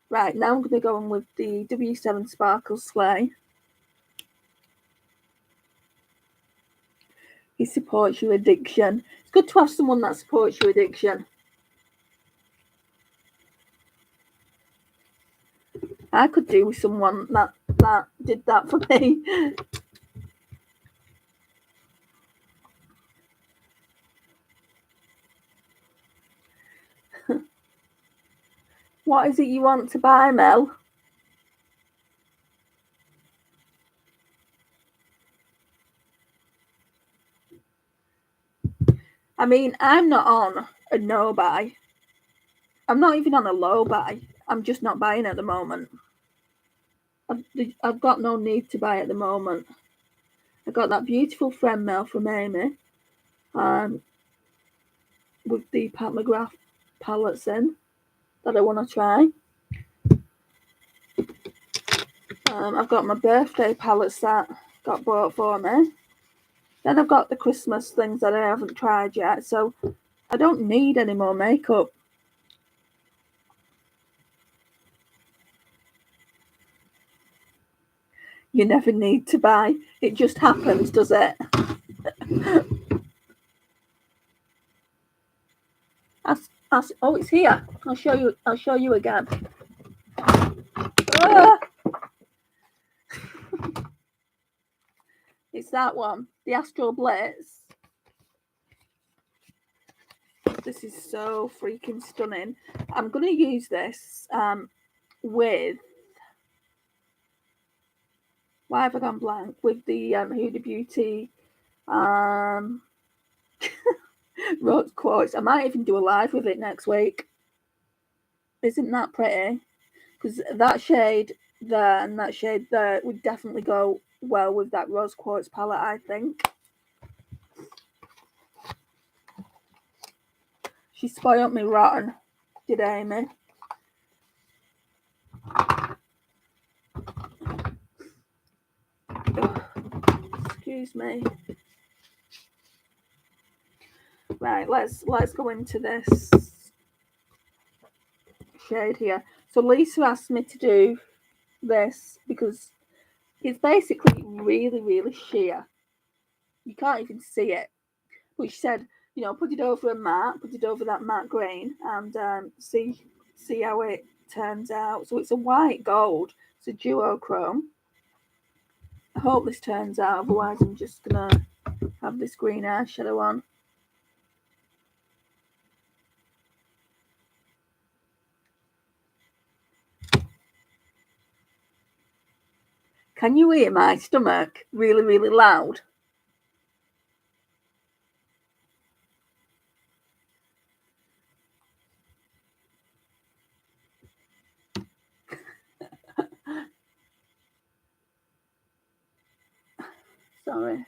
Right, now I'm going to go on with the W7 Sparkle Slay. He supports your addiction. It's good to have someone that supports your addiction. I could do with someone that did that for me. What is it you want to buy, Mel? I mean, I'm not on a no buy. I'm not even on a low buy. I'm just not buying at the moment. I've got no need to buy at the moment. I got that beautiful friend mail from Amy with the Pat McGrath palettes in that I want to try. I've got my birthday palettes that got bought for me. Then I've got the Christmas things that I haven't tried yet, so I don't need any more makeup. You never need to buy. It just happens, does it? Oh, it's here. I'll show you again. Ah! It's that one, the Astral Blitz. This is so freaking stunning. I'm going to use this with... Why have I gone blank? With the Huda Beauty rose quartz. I might even do a live with it next week. Isn't that pretty? Because that shade there and that shade there would definitely go well with that rose quartz palette, I think. She spoiled me rotten, did Amy. Excuse me. Right, let's go into this shade here. So Lisa asked me to do this because it's basically really, really sheer. You can't even see it. But she said, you know, put it over a mat, put it over that matte green, and see how it turns out. So it's a white gold. It's a duochrome. I hope this turns out, otherwise I'm just gonna have this green eyeshadow on. Can you hear my stomach really, really loud? Sorry.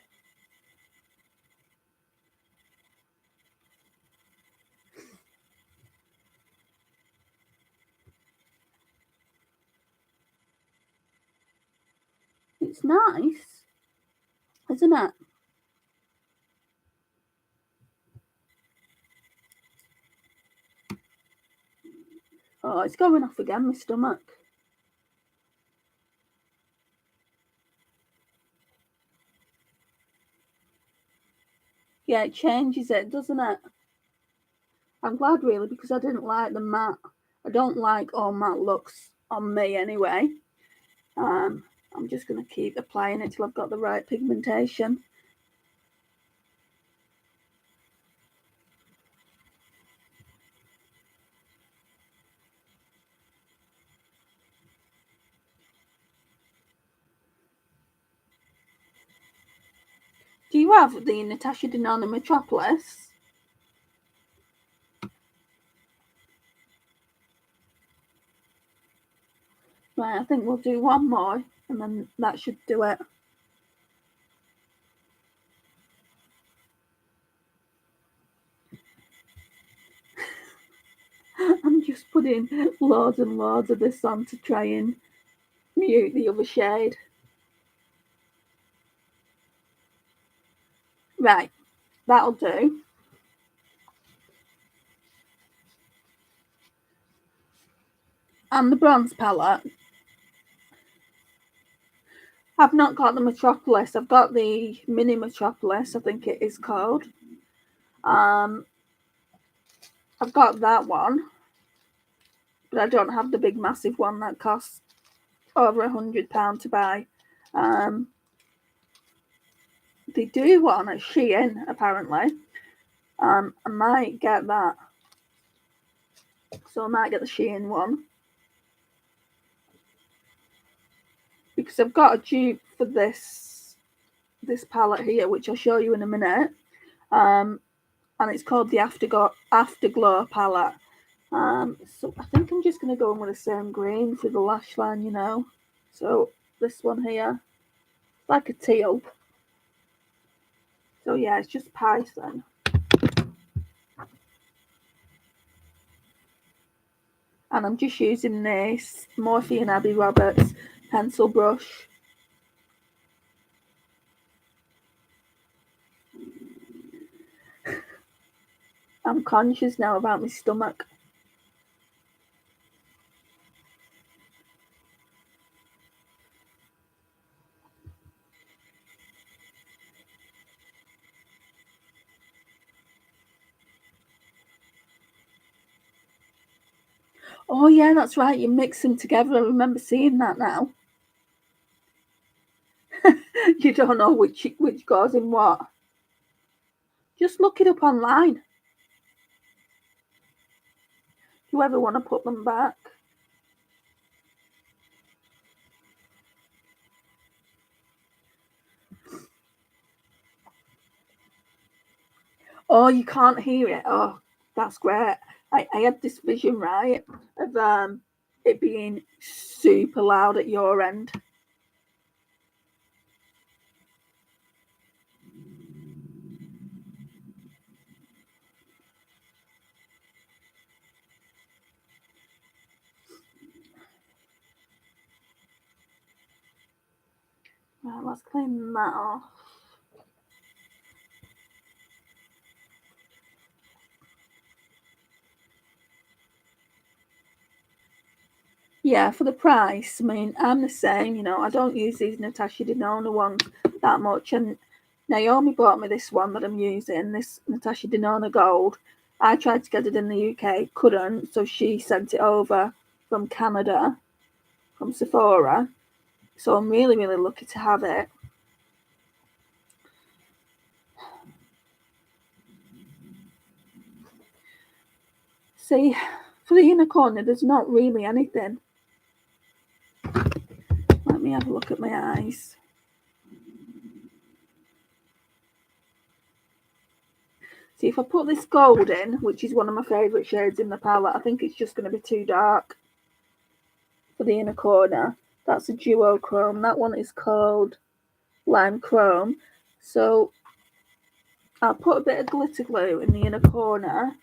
It's nice, isn't it? Oh, it's going off again, my stomach. Yeah, it changes it, doesn't it? I'm glad, really, because I didn't like the matte. I don't like all matte looks on me anyway. I'm just going to keep applying it till I've got the right pigmentation. Do you have the Natasha Denona Metropolis? Right, I think we'll do one more and then that should do it. I'm just putting loads and loads of this on to try and mute the other shade. Right, that'll do. And the bronze palette, I've not got the Metropolis. I've got the mini Metropolis, I think it is called. I've got that one, but I don't have the big massive one that costs over £100 to buy. They do one at Shein, apparently. I might get that. So I might get the Shein one. Because I've got a dupe for this palette here, which I'll show you in a minute. And it's called the Afterglow palette. So I think I'm just going to go in with the same green for the lash line, you know. So this one here, like a teal. So yeah, it's just Python. And I'm just using this Morphe and Abbey Roberts pencil brush. I'm conscious now about my stomach. Oh yeah, that's right. You mix them together. I remember seeing that now. You don't know which goes in what. Just look it up online. If you ever want to put them back. Oh, you can't hear it. Oh, that's great. I had this vision, right, of it being super loud at your end. Right, let's clean that off. Yeah, for the price, I mean, I'm the same, you know, I don't use these Natasha Denona ones that much. And Naomi bought me this one that I'm using, this Natasha Denona Gold. I tried to get it in the UK, couldn't, so she sent it over from Canada, from Sephora. So I'm really, really lucky to have it. See, for the inner corner, there's not really anything. Let me have a look at my eyes. See, if I put this gold in, which is one of my favourite shades in the palette, I think it's just going to be too dark for the inner corner. That's a duochrome. That one is called Lime Chrome. So I'll put a bit of glitter glue in the inner corner,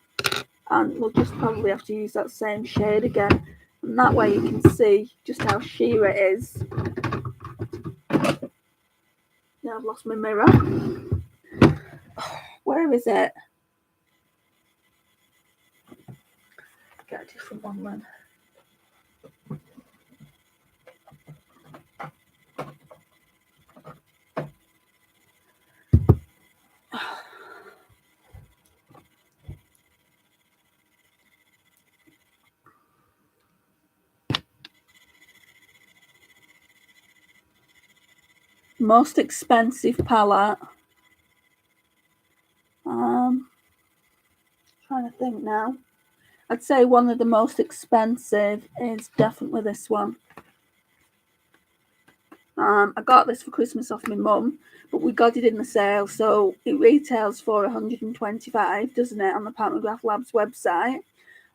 and we'll just probably have to use that same shade again. And that way you can see just how sheer it is. Now I've lost my mirror. Where is it? Get a different one then. Most expensive palette. Trying to think now. I'd say one of the most expensive is definitely this one. I got this for Christmas off my mum, but we got it in the sale, so it retails for $125, doesn't it, on the Pantograph Labs website.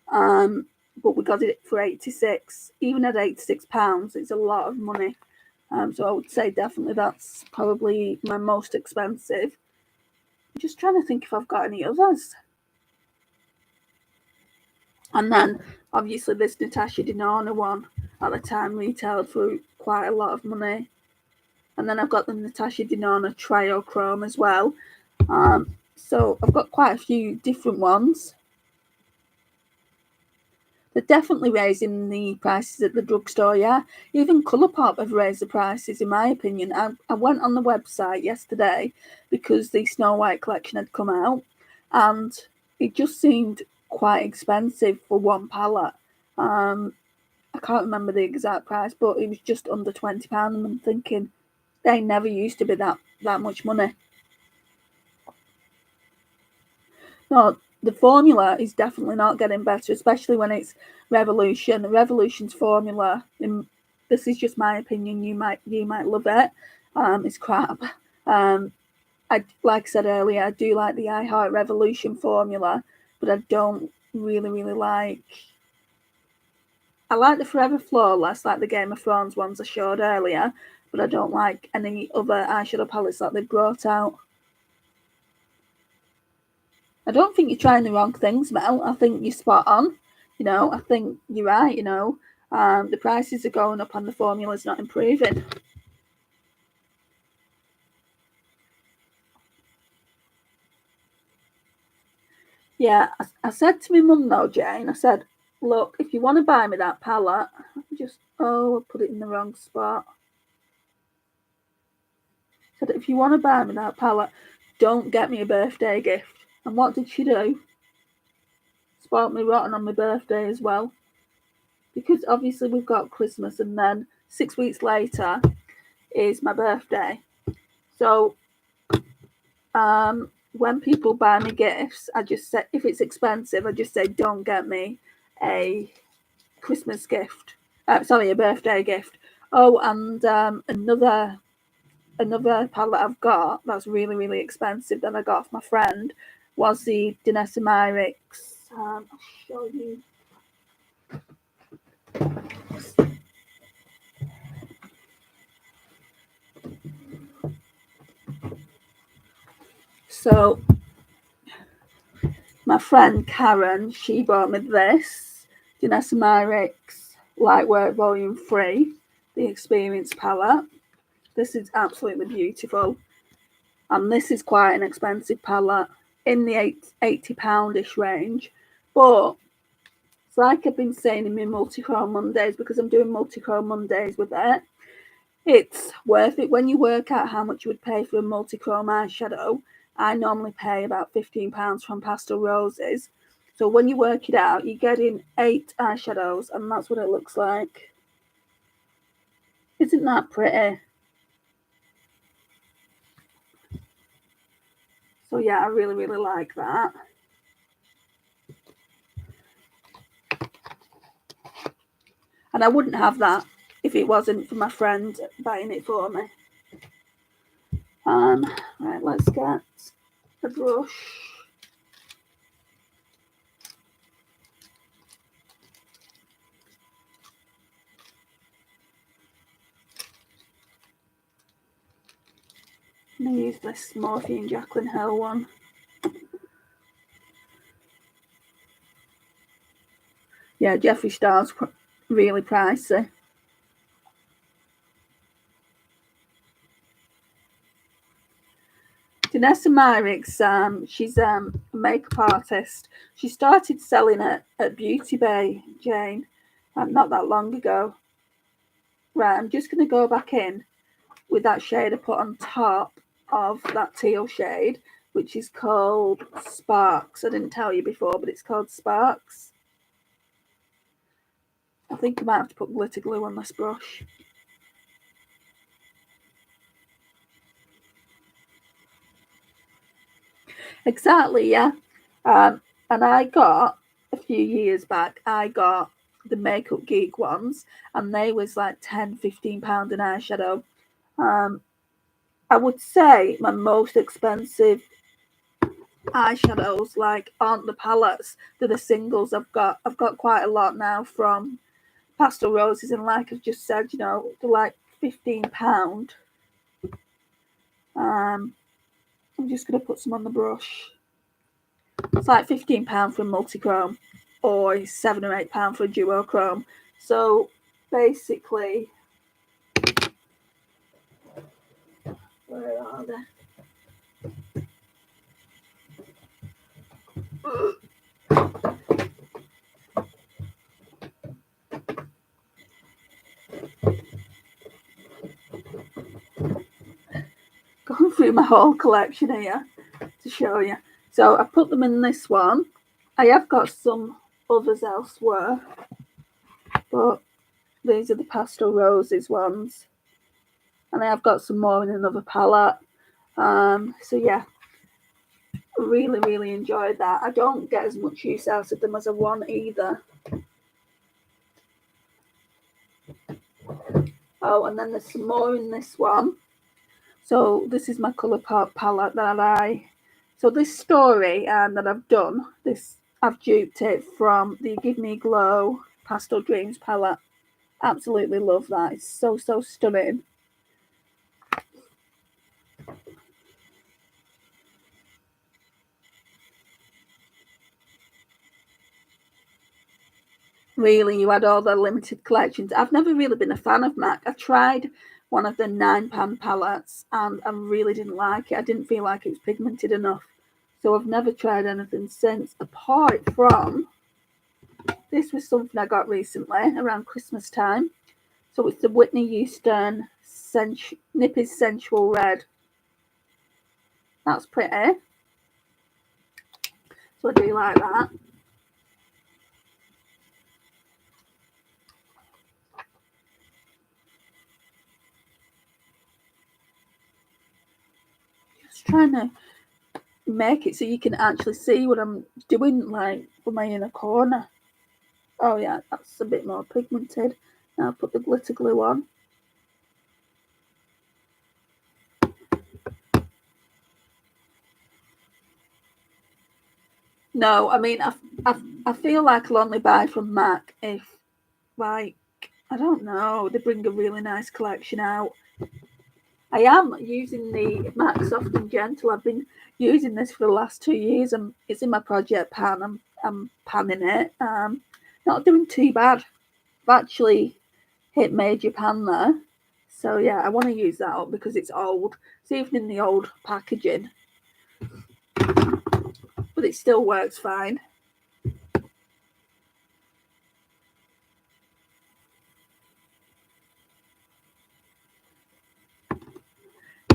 But we got it for $86. Even at £86, it's a lot of money. So I would say definitely that's probably my most expensive. I'm just trying to think if I've got any others. And then obviously this Natasha Denona one at the time retailed for quite a lot of money. And then I've got the Natasha Denona Trio Chrome as well. So I've got quite a few different ones. They're definitely raising the prices at the drugstore, yeah. Even Colourpop have raised the prices, in my opinion. I went on the website yesterday because the Snow White collection had come out, and it just seemed quite expensive for one palette. I can't remember the exact price, but it was just under £20, and I'm thinking they never used to be that much money. No, the formula is definitely not getting better, especially when it's Revolution. Revolution's formula, this is just my opinion, you might love it. It's crap. Like I said earlier, I do like the I Heart Revolution formula, but I don't really like. I like the Forever Flawless, like the Game of Thrones ones I showed earlier, but I don't like any other eyeshadow palettes that they've brought out. I don't think you're trying the wrong things, Mel. I think you're spot on. I think you're right, the prices are going up and the formula's not improving. Yeah, I said to my mum though, Jane, I said, look, if you want to buy me that palette, I put it in the wrong spot. I said, if you want to buy me that palette, don't get me a birthday gift. And what did she do? Spoilt me rotten on my birthday as well. Because obviously we've got Christmas and then 6 weeks later is my birthday. So when people buy me gifts, I just say, if it's expensive, I just say, don't get me a Christmas gift. A birthday gift. Oh, and another palette I've got that's really expensive that I got off my friend was the Danessa Myricks. I'll show you. So my friend Karen, she bought me this Danessa Myricks Lightwork Volume 3, the Experience palette. This is absolutely beautiful. And this is quite an expensive palette in the £80-ish range. But it's like I've been saying in my Multichrome Mondays, because I'm doing Multichrome Mondays with it. It's worth it when you work out how much you would pay for a multichrome eyeshadow. I normally pay about £15 from Pastel Roses. So when you work it out, you're getting 8 eyeshadows, and that's what it looks like. Isn't that pretty? So yeah, I really like that. And I wouldn't have that if if it wasn't for my friend buying it for me. Right, let's get a brush. I'm going to use this Morphe and Jaclyn Hill one. Yeah, Jeffree Star's really pricey. Danessa Myricks, she's a makeup artist. She started selling it at Beauty Bay, Jane, not that long ago. Right, I'm just going to go back in with that shade I put on top of that teal shade, which is called Sparks. I didn't tell you before, but it's called Sparks. I think I might have to put glitter glue on this brush. Exactly, yeah. And I got, a few years back, I got the Makeup Geek ones, and they was like £10-15 an eyeshadow. I would say my most expensive eyeshadows aren't the palettes, they're the singles I've got. I've got quite a lot now from Pastel Roses, and like I've just said, you know, they're like £15. I'm just going to put some on the brush. It's like £15 for a multi-chrome, or £7 or £8 for a duochrome. So basically, where are they? Going through my whole collection here to show you. So I put them in this one. I have got some others elsewhere, but these are the Pastel Roses ones, and I have got some more in another palette. So yeah, really enjoyed that. I don't get as much use out of them as I want either. Oh, and then there's some more in this one. So this is my Colourpop palette so this story that I've done, I've duped it from the Give Me Glow Pastel Dreams palette. Absolutely love that. It's so stunning. Really, you had all the limited collections. I've never really been a fan of MAC. I tried one of the £9 palettes and I really didn't like it. I didn't feel like it was pigmented enough. So I've never tried anything since, apart from this was something I got recently around Christmas time. So it's the Whitney Houston Nippy's Sensual Red. That's pretty. So I do like that. Just trying to make it so you can actually see what I'm doing, like for my inner corner. Oh yeah, that's a bit more pigmented. Now I'll put the glitter glue on. No, I mean, I feel like I'll only buy from MAC if, like, I don't know, they bring a really nice collection out. I am using the MAC Soft and Gentle. I've been using this for the last 2 years. It's in my project pan. I'm panning it. Not doing too bad. I've actually hit major pan there. So yeah, I want to use that up because it's old. It's even in the old packaging, but it still works fine.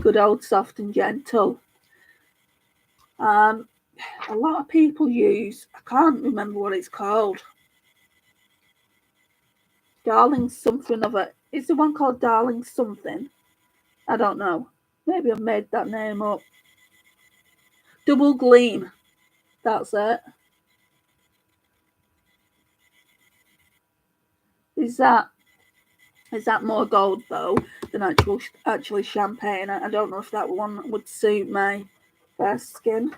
Good old Soft and Gentle. A lot of people use, I can't remember what it's called. Darling something of it. Is the one called Darling something? I don't know. Maybe I've made that name up. Double Gleam. That's it. Is that Is that more gold though than actually champagne? I don't know if that one would suit my fair skin.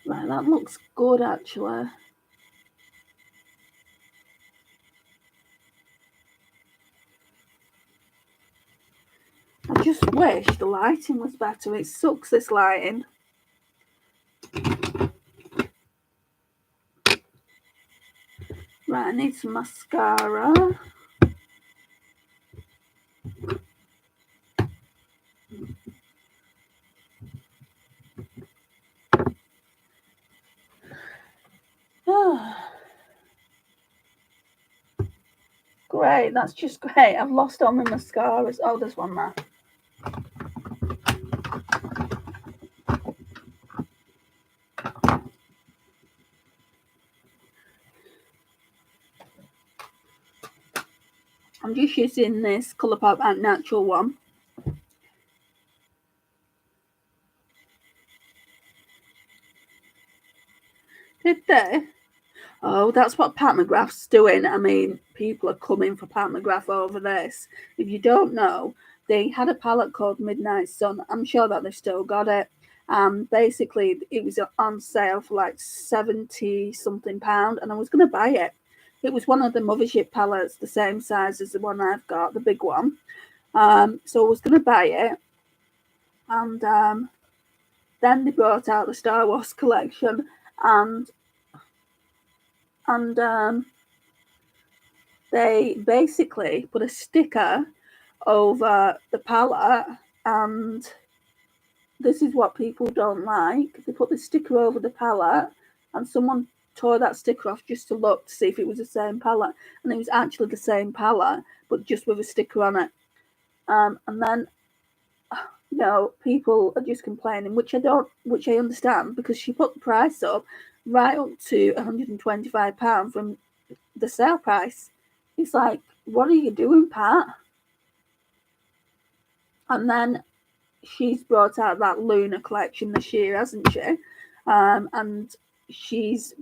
Right, that looks good actually. I just wish the lighting was better. It sucks, this lighting. Right, I need some mascara. Great, that's just great. I've lost all my mascaras. Oh, there's one there. I'm just using this Colourpop and Natural one. Did they? Oh, that's what Pat McGrath's doing. I mean, people are coming for Pat McGrath over this. If you don't know, they had a palette called Midnight Sun. I'm sure that they've still got it. Basically, it was on sale for like 70 something pound, and I was going to buy it. It was one of the Mothership palettes, the same size as the one I've got, the big one. So I was going to buy it, and then they brought out the Star Wars collection, and they basically put a sticker over the palette, and this is what people don't like. They put the sticker over the palette, and someone tore that sticker off just to look to see if it was the same palette, and it was actually the same palette, but just with a sticker on it. And then, you know, people are just complaining, which I understand, because she put the price up right up to £125 from the sale price. It's like, what are you doing, Pat? And then she's brought out that Luna collection this year, hasn't she? And she's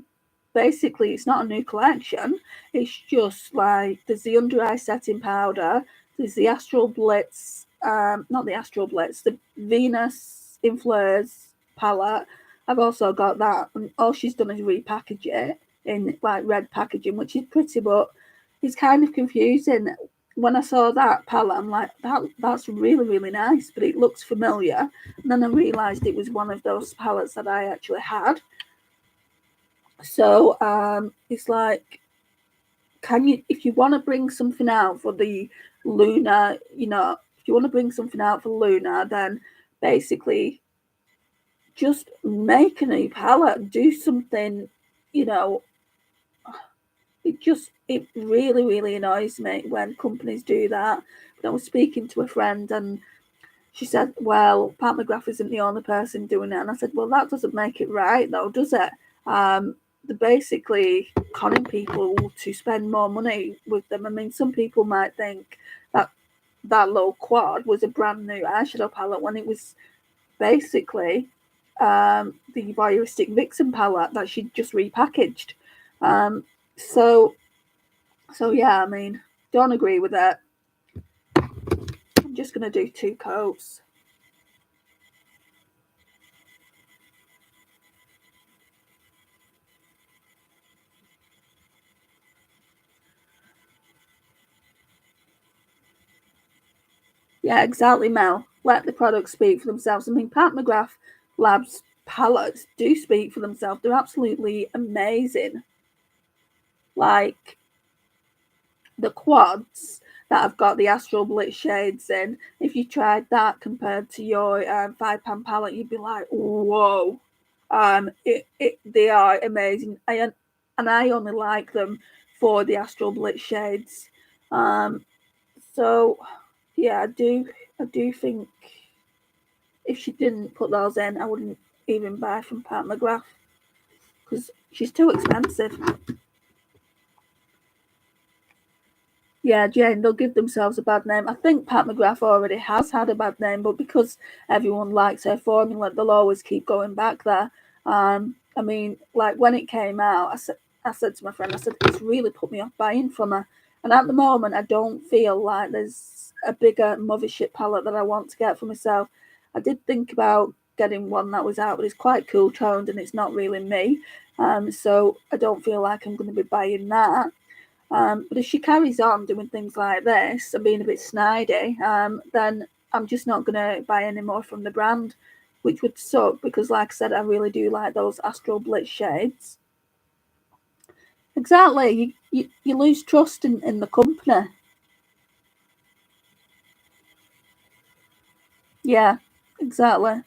basically, it's not a new collection. It's just like, there's the under eye setting powder, there's the Astral Blitz, not the Astral Blitz, the Venus Inflares palette. I've also got that, and all she's done is repackage it in like red packaging, which is pretty, but it's kind of confusing. When I saw that palette, I'm like, that's really, really nice, but it looks familiar. And then I realised it was one of those palettes that I actually had. So it's like, can you, if you want to bring something out for the Luna, you know, if you want to bring something out for Luna, then basically just make a new palette, do something, you know. It really, really annoys me when companies do that. But I was speaking to a friend, and she said, well, Pat McGrath isn't the only person doing it. And I said, well, that doesn't make it right though, does it? They're basically conning people to spend more money with them. I mean, some people might think that that low quad was a brand new eyeshadow palette when it was basically the Voyeuristic Vixen palette that she just repackaged. So yeah, I mean, don't agree with it. I'm just going to do 2 coats. Yeah, exactly, Mel. Let the products speak for themselves. I mean, Pat McGrath Labs palettes do speak for themselves. They're absolutely amazing. Like the quads that have got the Astral Blitz shades in, if you tried that compared to your £5 palette, you'd be like, whoa. They are amazing. And I only like them for the Astral Blitz shades. So yeah, I do think if she didn't put those in, I wouldn't even buy from Pat McGrath because she's too expensive. Yeah, Jane, they'll give themselves a bad name. I think Pat McGrath already has had a bad name, but because everyone likes her formula, they'll always keep going back there. I mean, like when it came out, I said to my friend, I said, it's really put me off buying from her. And at the moment, I don't feel like there's a bigger mothership palette that I want to get for myself. I did think about getting one that was out, but it's quite cool toned and it's not really me. So I don't feel like I'm going to be buying that. But if she carries on doing things like this and being a bit snidey, then I'm just not going to buy any more from the brand, which would suck because, like I said, I really do like those Astral Blitz shades. Exactly. You lose trust in the company. Yeah, exactly.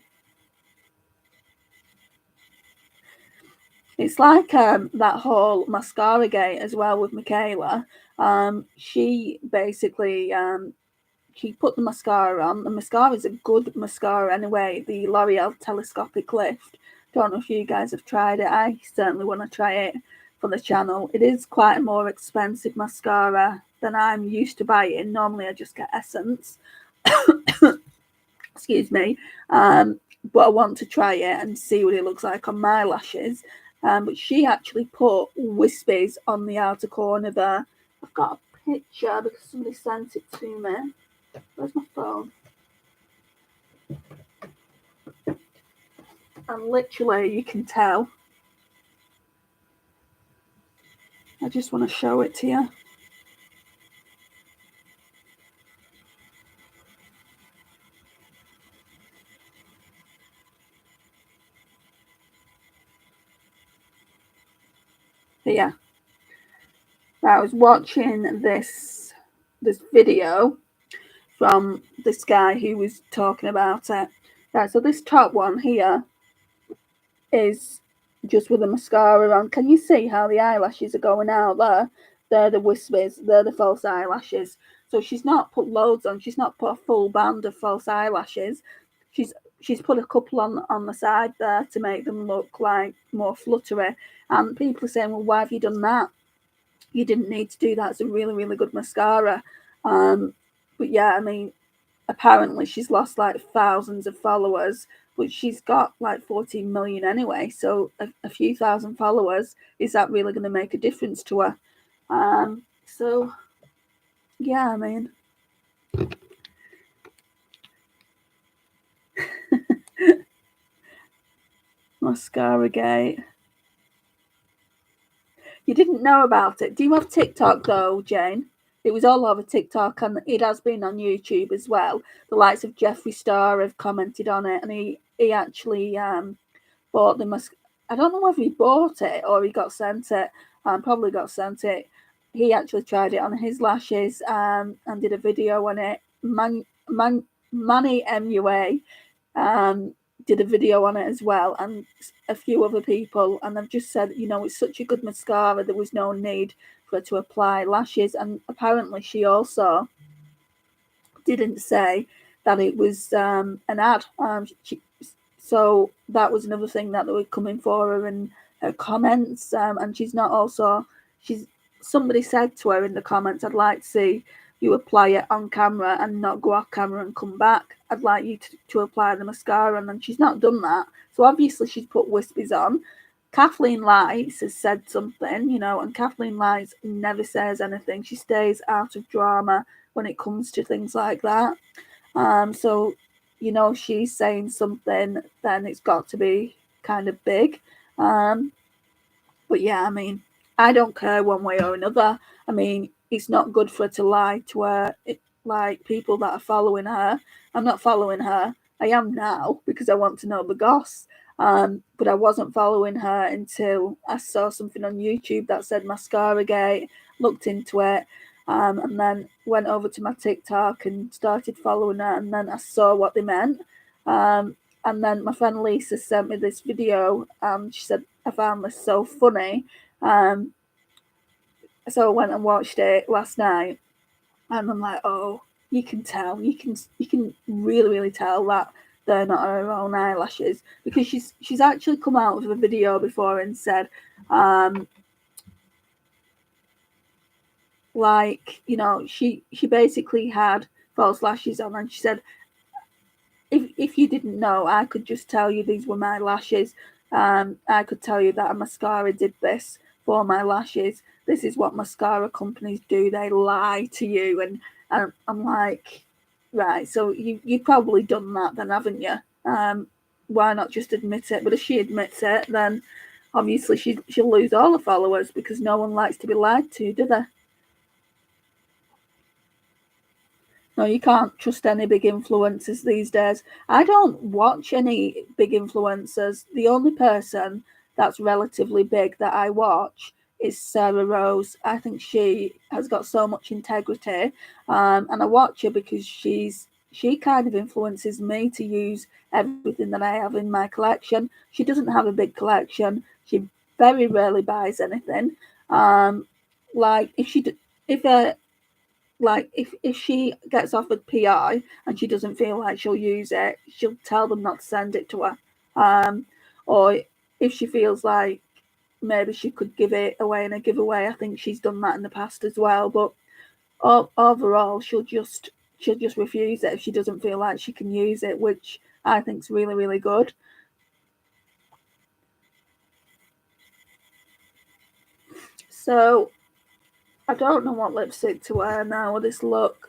It's like that whole mascara gate as well with Michaela. She basically she put the mascara on. The mascara is a good mascara anyway. The L'Oreal Telescopic Lift. Don't know if you guys have tried it. I certainly want to try it for the channel. It is quite a more expensive mascara than I'm used to buying. Normally I just get Essence. Excuse me. But I want to try it and see what it looks like on my lashes. But she actually put wispies on the outer corner there. I've got a picture because somebody sent it to me. Where's my phone? And literally, you can tell. I just want to show it to you. Here. I was watching this video from this guy who was talking about it. Right, so this top one here is just with a mascara on. Can you see how the eyelashes are going out there? They're the wispies, they're the false eyelashes. So she's not put loads on, she's not put a full band of false eyelashes. She's put a couple on the side there to make them look like more fluttery. And people are saying, well, why have you done that? You didn't need to do that. It's a really, really good mascara. But yeah, I mean, apparently she's lost like thousands of followers, but she's got like 14 million anyway. So a few thousand followers, is that really going to make a difference to her? So yeah, I mean, mascara gate. You didn't know about it. Do you have TikTok though, Jane? It was all over TikTok and it has been on YouTube as well. The likes of Jeffree Star have commented on it, and he actually bought the mask. I don't know whether he bought it or he got sent it. Probably got sent it. He actually tried it on his lashes and did a video on it. Manny MUA did a video on it as well, and a few other people. And I've just said, you know, it's such a good mascara. There was no need for her to apply lashes. And apparently, she also didn't say that it was an ad. So that was another thing that they were coming for her in her comments. And she's not also, she's, somebody said to her in the comments, I'd like to see you apply it on camera and not go off camera and come back. I'd like you to apply the mascara. And then she's not done that. So obviously she's put wispies on. Kathleen Lights has said something, you know, and Kathleen Lights never says anything. She stays out of drama when it comes to things like that. So, you know, she's saying something, then it's got to be kind of big. But yeah, I mean, I don't care one way or another. I mean, it's not good for her to lie to her, like people that are following her. I'm not following her. I am now because I want to know the goss. But I wasn't following her until I saw something on YouTube that said mascara gate, looked into it, and then went over to my TikTok and started following her, and then I saw what they meant. And then my friend Lisa sent me this video, and she said, I found this so funny. So I went and watched it last night, and I'm like, oh, you can tell, you can really, really tell that they're not her own eyelashes, because she's actually come out with a video before and said, like, you know, she basically had false lashes on, and she said, if you didn't know, I could just tell you these were my lashes. I could tell you that a mascara did this for my lashes. This is what mascara companies do. They lie to you. And I'm like, right, so you've probably done that then, haven't you? Why not just admit it? But if she admits it, then obviously she'll lose all the followers, because no one likes to be lied to, do they? No, you can't trust any big influencers these days. I don't watch any big influencers. The only person that's relatively big that I watch is Sarah Rose. I think she has got so much integrity, and I watch her because she kind of influences me to use everything that I have in my collection. She doesn't have a big collection. She very rarely buys anything. Like if like if she gets offered PI and she doesn't feel like she'll use it, she'll tell them not to send it to her. Or if she feels like maybe she could give it away in a giveaway, I think she's done that in the past as well. But overall, she'll just refuse it if she doesn't feel like she can use it, which I think is really, really good. So I don't know what lipstick to wear now with this look.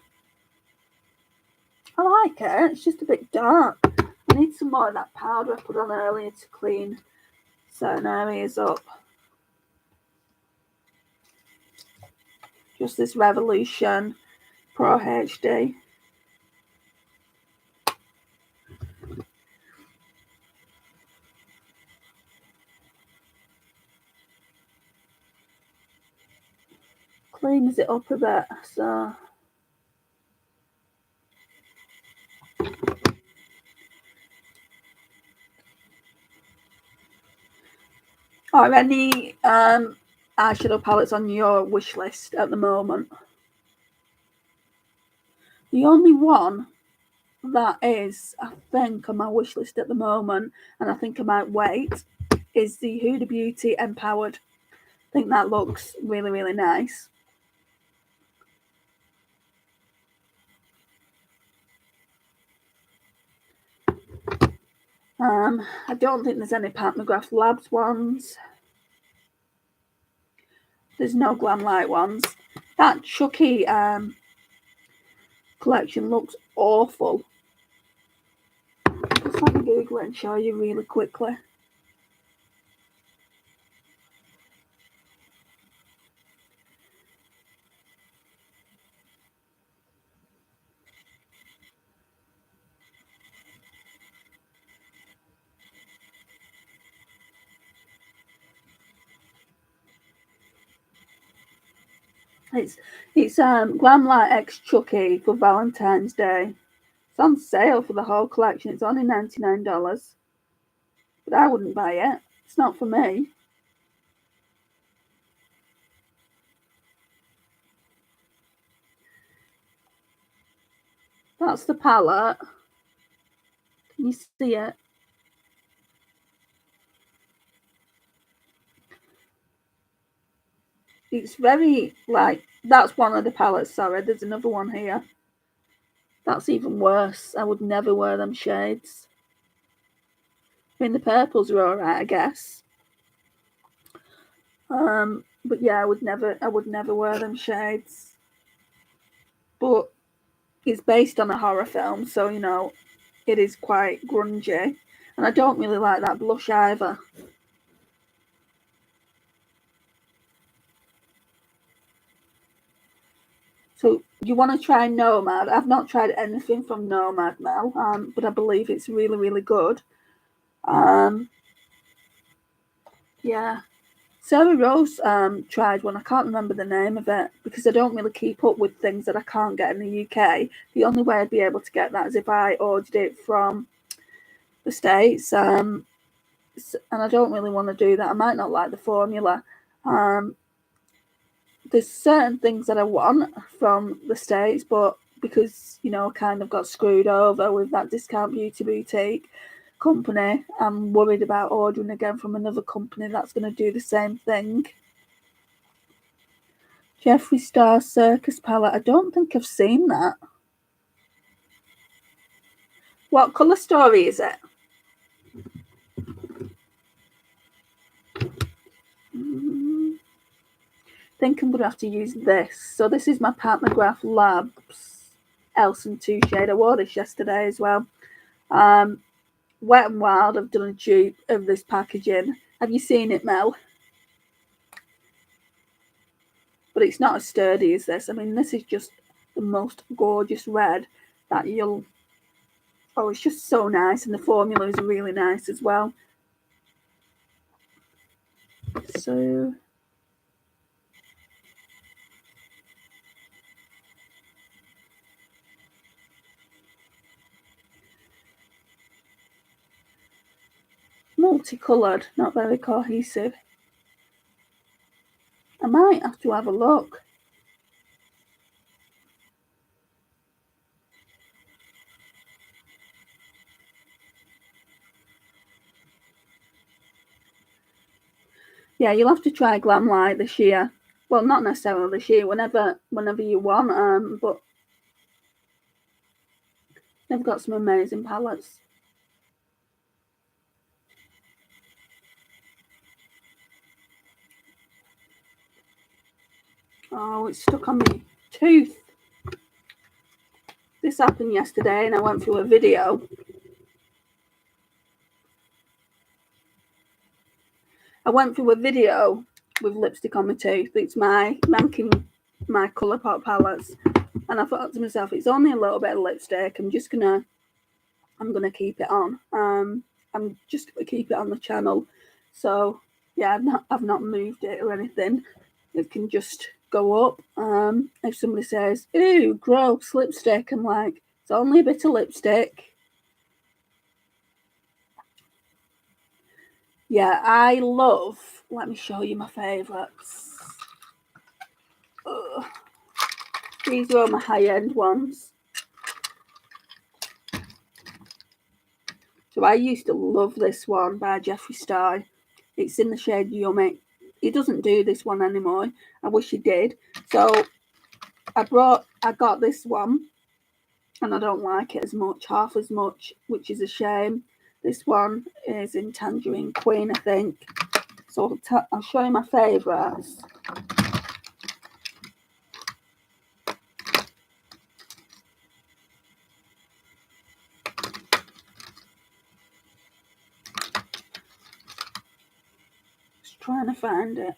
I like it. It's just a bit dark. I need some more of that powder I put on earlier to clean certain areas up. Just this Revolution Pro HD. Cleans it up a bit, so. Are any eyeshadow palettes on your wish list at the moment? The only one that is, I think, on my wish list at the moment, and I think I might wait, is the Huda Beauty Empowered. I think that looks really, really nice. I don't think there's any Pat McGrath Labs ones. There's no Glam Light ones. That Chucky collection looks awful. Just let me Google it and show you really quickly. It's Glam Light X Chucky for Valentine's Day. It's on sale for the whole collection. It's only $99, but I wouldn't buy it. It's not for me. That's the palette. Can you see it? It's very like, that's one of the palettes. Sorry, there's another one here. That's even worse. I would never wear them shades. I mean, the purples are alright, I guess. But yeah, I would never wear them shades. But it's based on a horror film, so you know, it is quite grungy. And I don't really like that blush either. So you want to try Nomad? I've not tried anything from Nomad, Mel, but I believe it's really, really good. Yeah. Sarah Rose tried one. I can't remember the name of it because I don't really keep up with things that I can't get in the UK. The only way I'd be able to get that is if I ordered it from the States. And I don't really want to do that. I might not like the formula. There's certain things that I want from the States, but because, you know, I kind of got screwed over with that Discount Beauty Boutique company, I'm worried about ordering again from another company that's going to do the same thing. Jeffree Star Circus palette. I don't think I've seen that. What colour story is it? I think I'm going to have to use this. So this is my Pat McGrath Labs Elson 2 shade. I wore this yesterday as well. Wet and Wild, I've done a dupe of this packaging. Have you seen it, Mel? But it's not as sturdy as this. I mean, this is just the most gorgeous red that you'll... Oh, it's just so nice. And the formula is really nice as well. So... multicoloured, not very cohesive. I might have to have a look. Yeah, you'll have to try Glamlight this year. Well, not necessarily this year, whenever you want, but they've got some amazing palettes. Oh, it's stuck on my tooth. This happened yesterday and I went through a video. With lipstick on my tooth. It's my Colourpop palettes. And I thought to myself, it's only a little bit of lipstick. I'm gonna keep it on. I'm just gonna keep it on the channel. So yeah, I've not moved it or anything. It can just go up. If somebody says, "Ooh, gross lipstick," I'm like, it's only a bit of lipstick. Yeah, I love... Let me show you my favourites. These are all my high-end ones. So I used to love this one by Jeffree Star. It's in the shade Yummy. He doesn't do this one anymore. I wish he did. So I got this one, and I don't like it half as much, which is a shame. This one is in Tangerine Queen, I think. So I'll show you my favourites. Just trying to find it.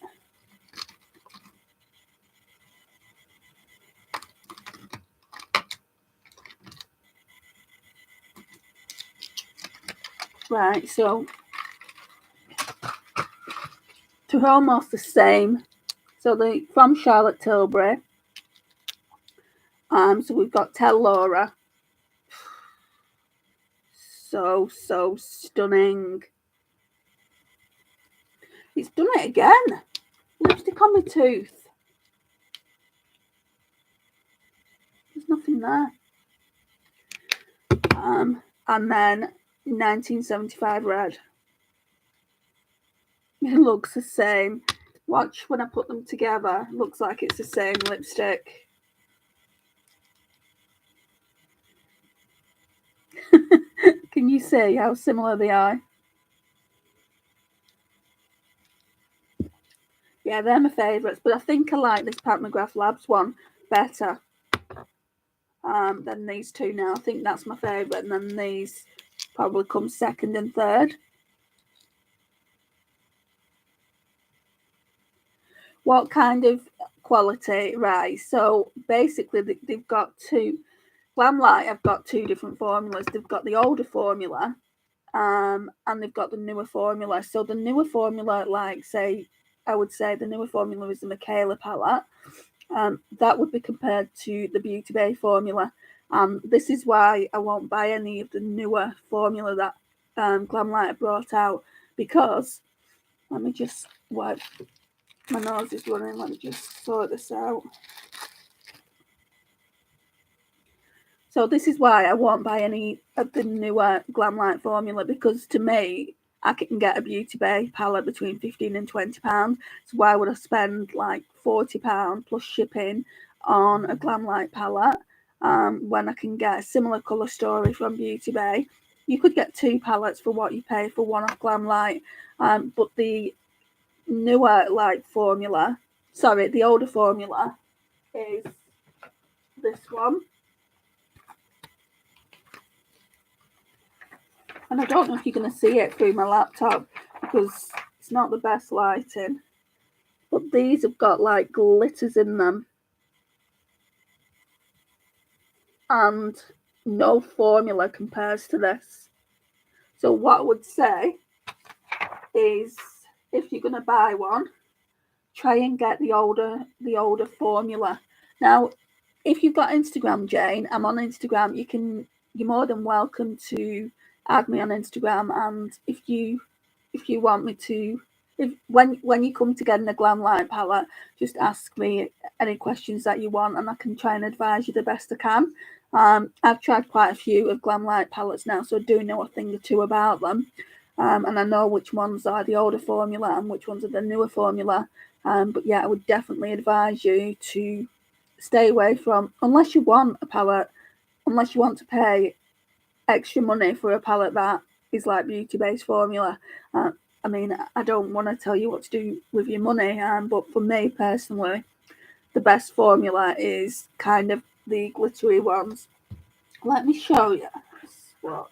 Right, so they're almost the same. So they're from Charlotte Tilbury. So we've got Tell Laura. So stunning. It's done it again. Lipstick on my tooth. There's nothing there. And then 1975 red. It looks the same. Watch when I put them together. It looks like it's the same lipstick. Can you see how similar they are? Yeah, they're my favourites, but I think I like this Pat McGrath Labs one better than these two now. I think that's my favourite, and then these probably come second and third. What kind of quality? Right, so basically they've got two. Glamlight have got two different formulas. They've got the older formula, and they've got the newer formula. So the newer formula, I would say the newer formula is the Michaela palette. That would be compared to the Beauty Bay formula. This is why I won't buy any of the newer formula that Glamlight brought out, because let me just wipe. My nose is running. Let me just sort this out. So this is why I won't buy any of the newer Glamlight formula, because to me, I can get a Beauty Bay palette between £15 and £20. So why would I spend like £40 plus shipping on a Glamlight palette when I can get a similar colour story from Beauty Bay? You could get 2 palettes for what you pay for one off Glamlight, but the newer light formula, sorry, the older formula is this one. And I don't know if you're going to see it through my laptop because it's not the best lighting. But these have got like glitters in them. And no formula compares to this. So what I would say is if you're going to buy one, try and get the older formula. Now, if you've got Instagram, Jane, I'm on Instagram. You're more than welcome to add me on Instagram, and if you want me to, when you come to getting a Glamlight palette, just ask me any questions that you want, and I can try and advise you the best I can. I've tried quite a few of Glamlight palettes now, so I do know a thing or two about them, and I know which ones are the older formula and which ones are the newer formula. But yeah, I would definitely advise you to stay away from, unless you want a palette, unless you want to pay extra money for a palette that is like beauty-based formula. I mean, I don't want to tell you what to do with your money, but for me personally, the best formula is kind of the glittery ones. Let me show you. What?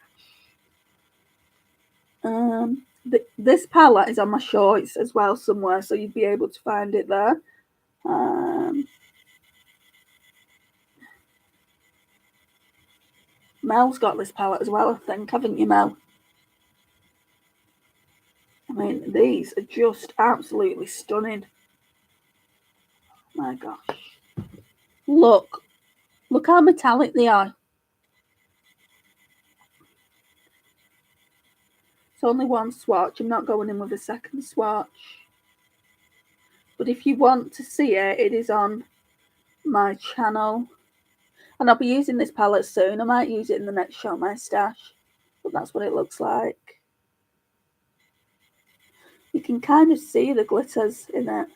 This palette is on my shorts as well somewhere, so you'd be able to find it there. Mel's got this palette as well, I think, haven't you, Mel? I mean, these are just absolutely stunning. My gosh. Look how metallic they are. It's only one swatch. I'm not going in with a second swatch. But if you want to see it, it is on my channel. And I'll be using this palette soon. I might use it in the next Show My Stash. But that's what it looks like. You can kind of see the glitters in it.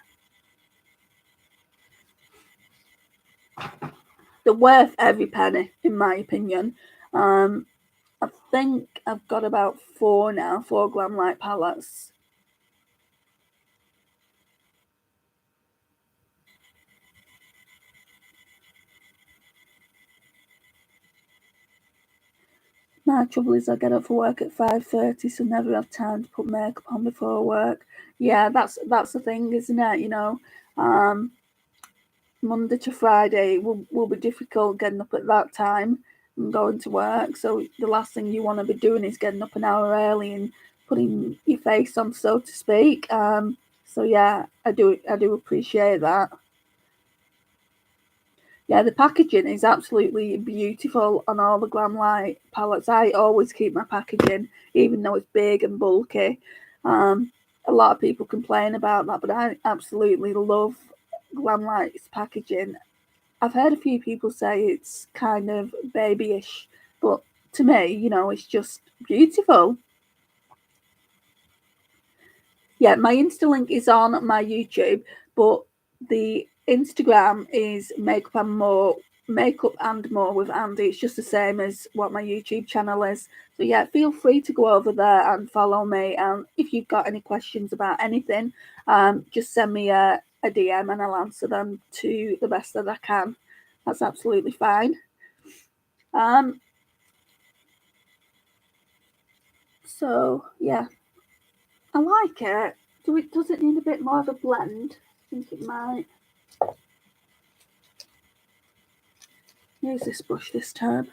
They're worth every penny, in my opinion. I think I've got about 4 now, 4 Glamlight palettes. My trouble is I get up for work at 5:30, so never have time to put makeup on before work. Yeah, that's the thing, isn't it? You know, Monday to Friday will be difficult getting up at that time and going to work. So the last thing you want to be doing is getting up an hour early and putting your face on, so to speak. So yeah, I do appreciate that. Yeah, the packaging is absolutely beautiful on all the Glamlight palettes. I always keep my packaging, even though it's big and bulky. A lot of people complain about that, but I absolutely love Glamlight's packaging. I've heard a few people say it's kind of babyish, but to me, you know, it's just beautiful. Yeah, my Insta link is on my YouTube, but the Instagram is Makeup and More with Andy. It's just the same as what my YouTube channel is. So yeah, feel free to go over there and follow me. And if you've got any questions about anything, just send me a DM and I'll answer them to the best that I can. That's absolutely fine. So yeah, I like it. Does it need a bit more of a blend? I think it might. Use this brush this time.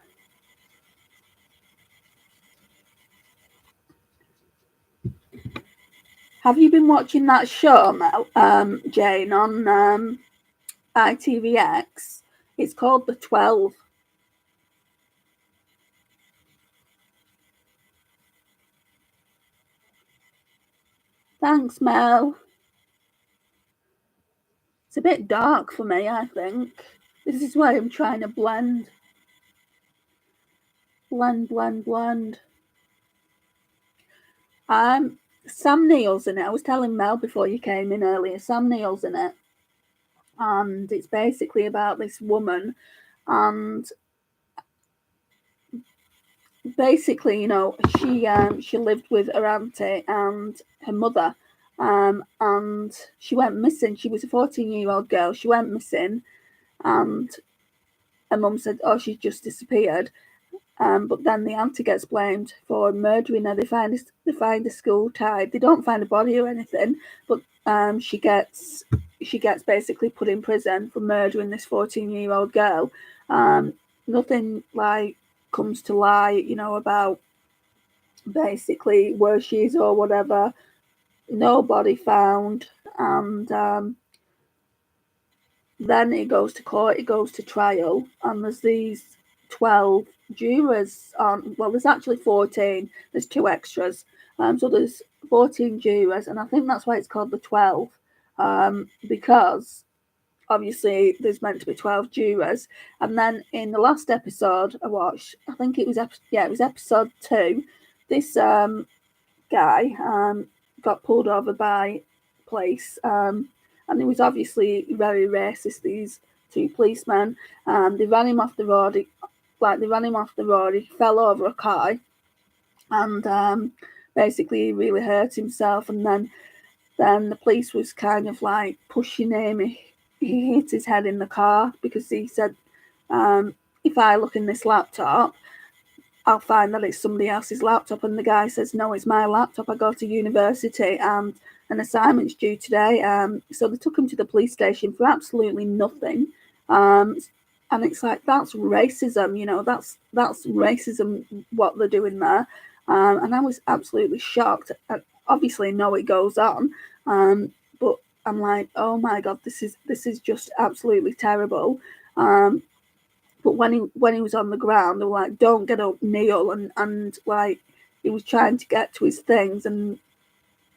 Have you been watching that show, Jane, on ITVX? It's called The 12. Thanks, Mel. It's a bit dark for me, I think. This is why I'm trying to blend. Blend. Sam Neill's in it. I was telling Mel before you came in earlier. Sam Neill's in it, and it's basically about this woman, and basically, you know, she lived with her auntie and her mother, and she went missing. She was a 14-year-old girl. She went missing, and her mum said, "Oh, she's just disappeared." But then the auntie gets blamed for murdering her. They find a school tied. They don't find a body or anything, but she gets basically put in prison for murdering this 14-year-old girl. Nothing like comes to light, you know, about basically where she is or whatever. No body found, and then it goes to court. It goes to trial, and there's these 12 jurors on. Well, there's actually 14. There's 2 extras. So there's 14 jurors, and I think that's why it's called the 12, because obviously there's meant to be 12 jurors. And then in the last episode I watched, I think it was episode 2. This guy got pulled over by police, and it was obviously very racist. These 2 policemen, they ran him off the road. He fell over a car, and basically he really hurt himself. And then the police was kind of like pushing him. He hit his head in the car because he said, "If I look in this laptop, I'll find that it's somebody else's laptop." And the guy says, "No, it's my laptop. I go to university and an assignment's due today." So they took him to the police station for absolutely nothing. And it's like, that's racism, you know, that's racism, what they're doing there. And I was absolutely shocked. I obviously know it goes on, but I'm like, oh my God, this is just absolutely terrible. But when he was on the ground, they were like, "Don't get up, kneel," and like he was trying to get to his things, and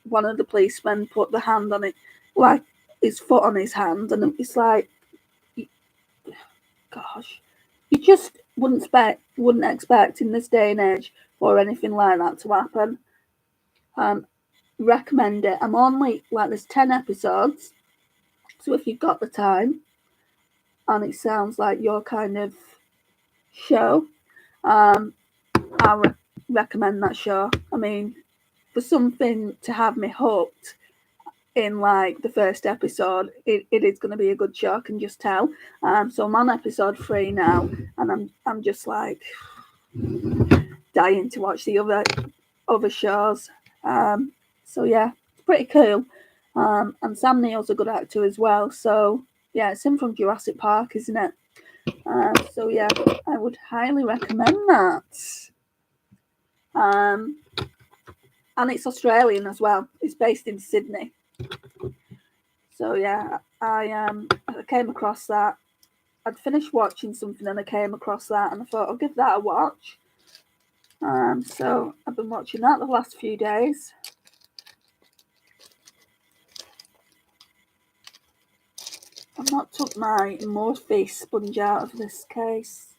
one of the policemen put the hand on it, like his foot on his hand, and it's like, gosh, you just wouldn't expect in this day and age for anything like that to happen. Recommend it. I'm only like, there's 10 episodes, so if you've got the time, and it sounds like your kind of show, I recommend that show. I mean, for something to have me hooked in like the first episode, it is going to be a good show. I can just tell. So I'm on episode 3 now, and I'm just like dying to watch the other shows. So yeah, it's pretty cool. And Sam Neill's a good actor as well. So yeah, it's him from Jurassic Park, isn't it? So yeah, I would highly recommend that. And it's Australian as well. It's based in Sydney. So yeah, I came across that. I'd finished watching something and I came across that, and I thought I'll give that a watch. So I've been watching that the last few days. I've not took my Morphe sponge out of this case.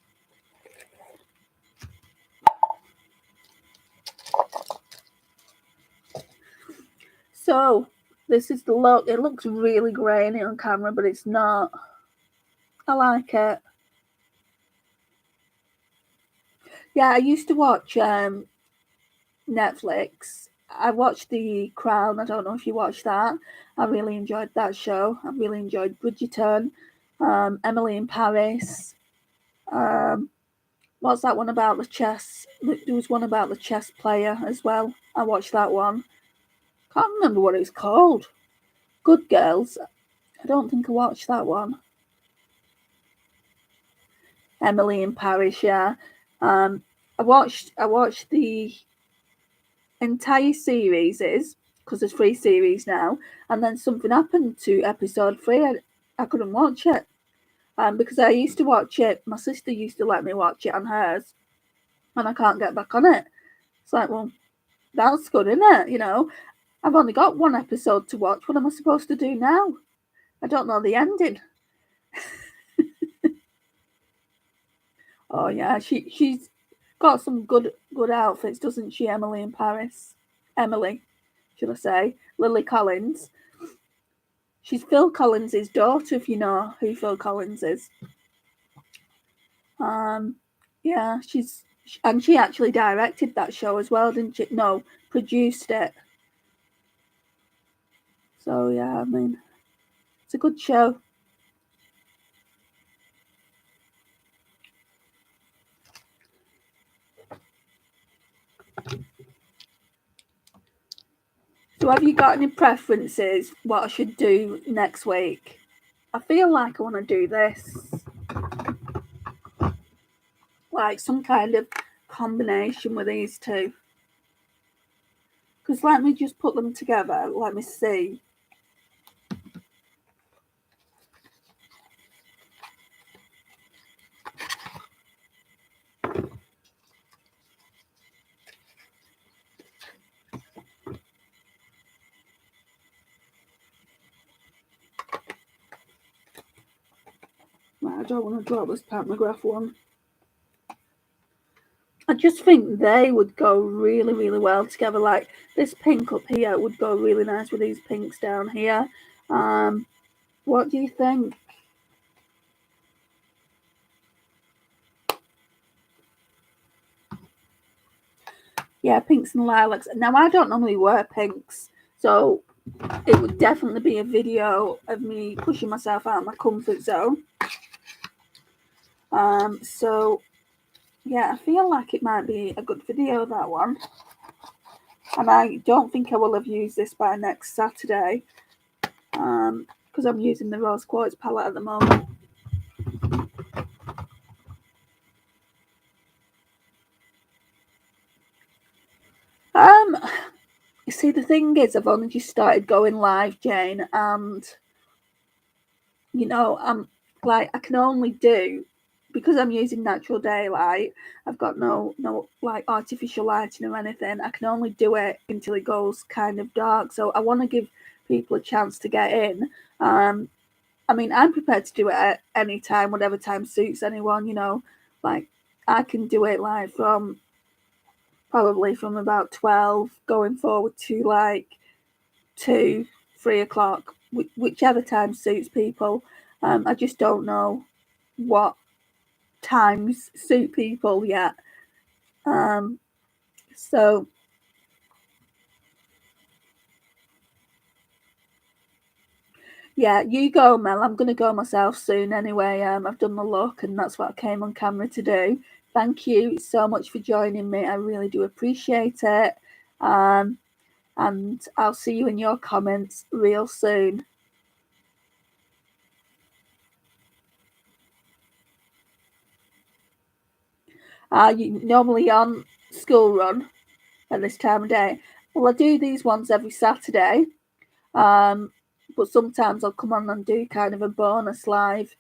So this is the look. It looks really grainy on camera, but it's not. I like it. Yeah, I used to watch Netflix. I watched The Crown. I don't know if you watched that. I really enjoyed that show. I really enjoyed Bridgerton, Emily in Paris. What's that one about the chess? There was one about the chess player as well. I watched that one. Can't remember what it was called. Good Girls. I don't think I watched that one. Emily in Paris, yeah. I watched the entire series, because there's 3 series now, and then something happened to episode 3. I couldn't watch it, because I used to watch it. My sister used to let me watch it on hers, and I can't get back on it. It's like, well, that's good, isn't it? You know, I've only got 1 episode to watch. What am I supposed to do now? I don't know the ending. Oh yeah, she's got some good outfits, doesn't she, Emily in Paris? Emily, should I say, Lily Collins. She's Phil Collins' daughter, if you know who Phil Collins is. Yeah, she actually directed that show as well, didn't she? No, produced it. So yeah, I mean, it's a good show. So have you got any preferences what I should do next week? I feel like I want to do this. Like some kind of combination with these two. Because let me just put them together. Let me see. Right, I don't want to drop this Pat McGrath one. I just think they would go really, really well together. Like this pink up here would go really nice with these pinks down here. What do you think? Yeah, pinks and lilacs. Now, I don't normally wear pinks, so it would definitely be a video of me pushing myself out of my comfort zone. So yeah, I feel like it might be a good video, that one. And I don't think I will have used this by next Saturday, because I'm using the Rose Quartz palette at the moment. You see, the thing is, I've only just started going live, Jane, and I'm like, I can only do, because I'm using natural daylight. I've got no like artificial lighting or anything. I can only do it until it goes kind of dark. So I want to give people a chance to get in. I mean, I'm prepared to do it at any time, whatever time suits anyone. Like I can do it like probably from about 12 going forward to like 2, 3 o'clock, whichever time suits people. I just don't know what times suit people yet. So yeah, you go, Mel. I'm going to go myself soon anyway. I've done the look, and that's what I came on camera to do. Thank you so much for joining me. I really do appreciate it. And I'll see you in your comments real soon. Are you normally on school run at this time of day? Well, I do these ones every Saturday, but sometimes I'll come on and do kind of a bonus live.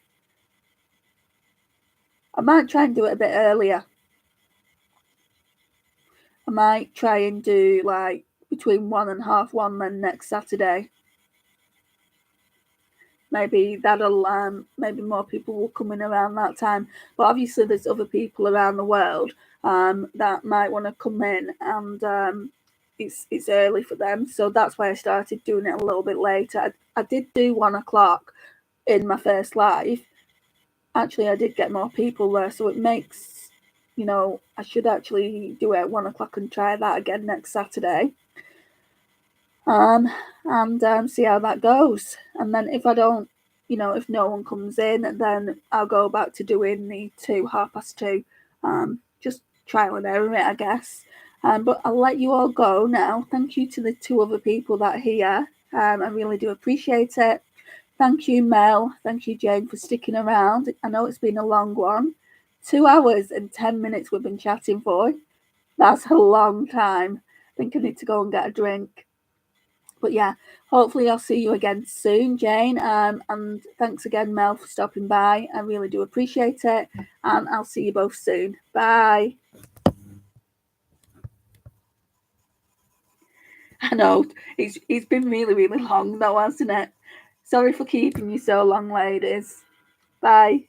I might try and do it a bit earlier. I might try and do like between 1 and 1:30 then next Saturday. Maybe that'll maybe more people will come in around that time. But obviously there's other people around the world that might want to come in, and it's early for them. So that's why I started doing it a little bit later. I did do 1 o'clock in my first live. Actually, I did get more people there, so it makes, I should actually do it at 1 o'clock and try that again next Saturday. And see how that goes. And then if I don't, if no one comes in, then I'll go back to doing the 2:30. Just trial and error it, I guess. But I'll let you all go now. Thank you to the 2 other people that are here. I really do appreciate it. Thank you, Mel. Thank you, Jane, for sticking around. I know it's been a long one. 2 hours and 10 minutes we've been chatting for. That's a long time. I think I need to go and get a drink. But yeah, hopefully I'll see you again soon, Jane. And thanks again, Mel, for stopping by. I really do appreciate it. And I'll see you both soon. Bye. I know, it's been really, really long though, hasn't it? Sorry for keeping you so long, ladies. Bye.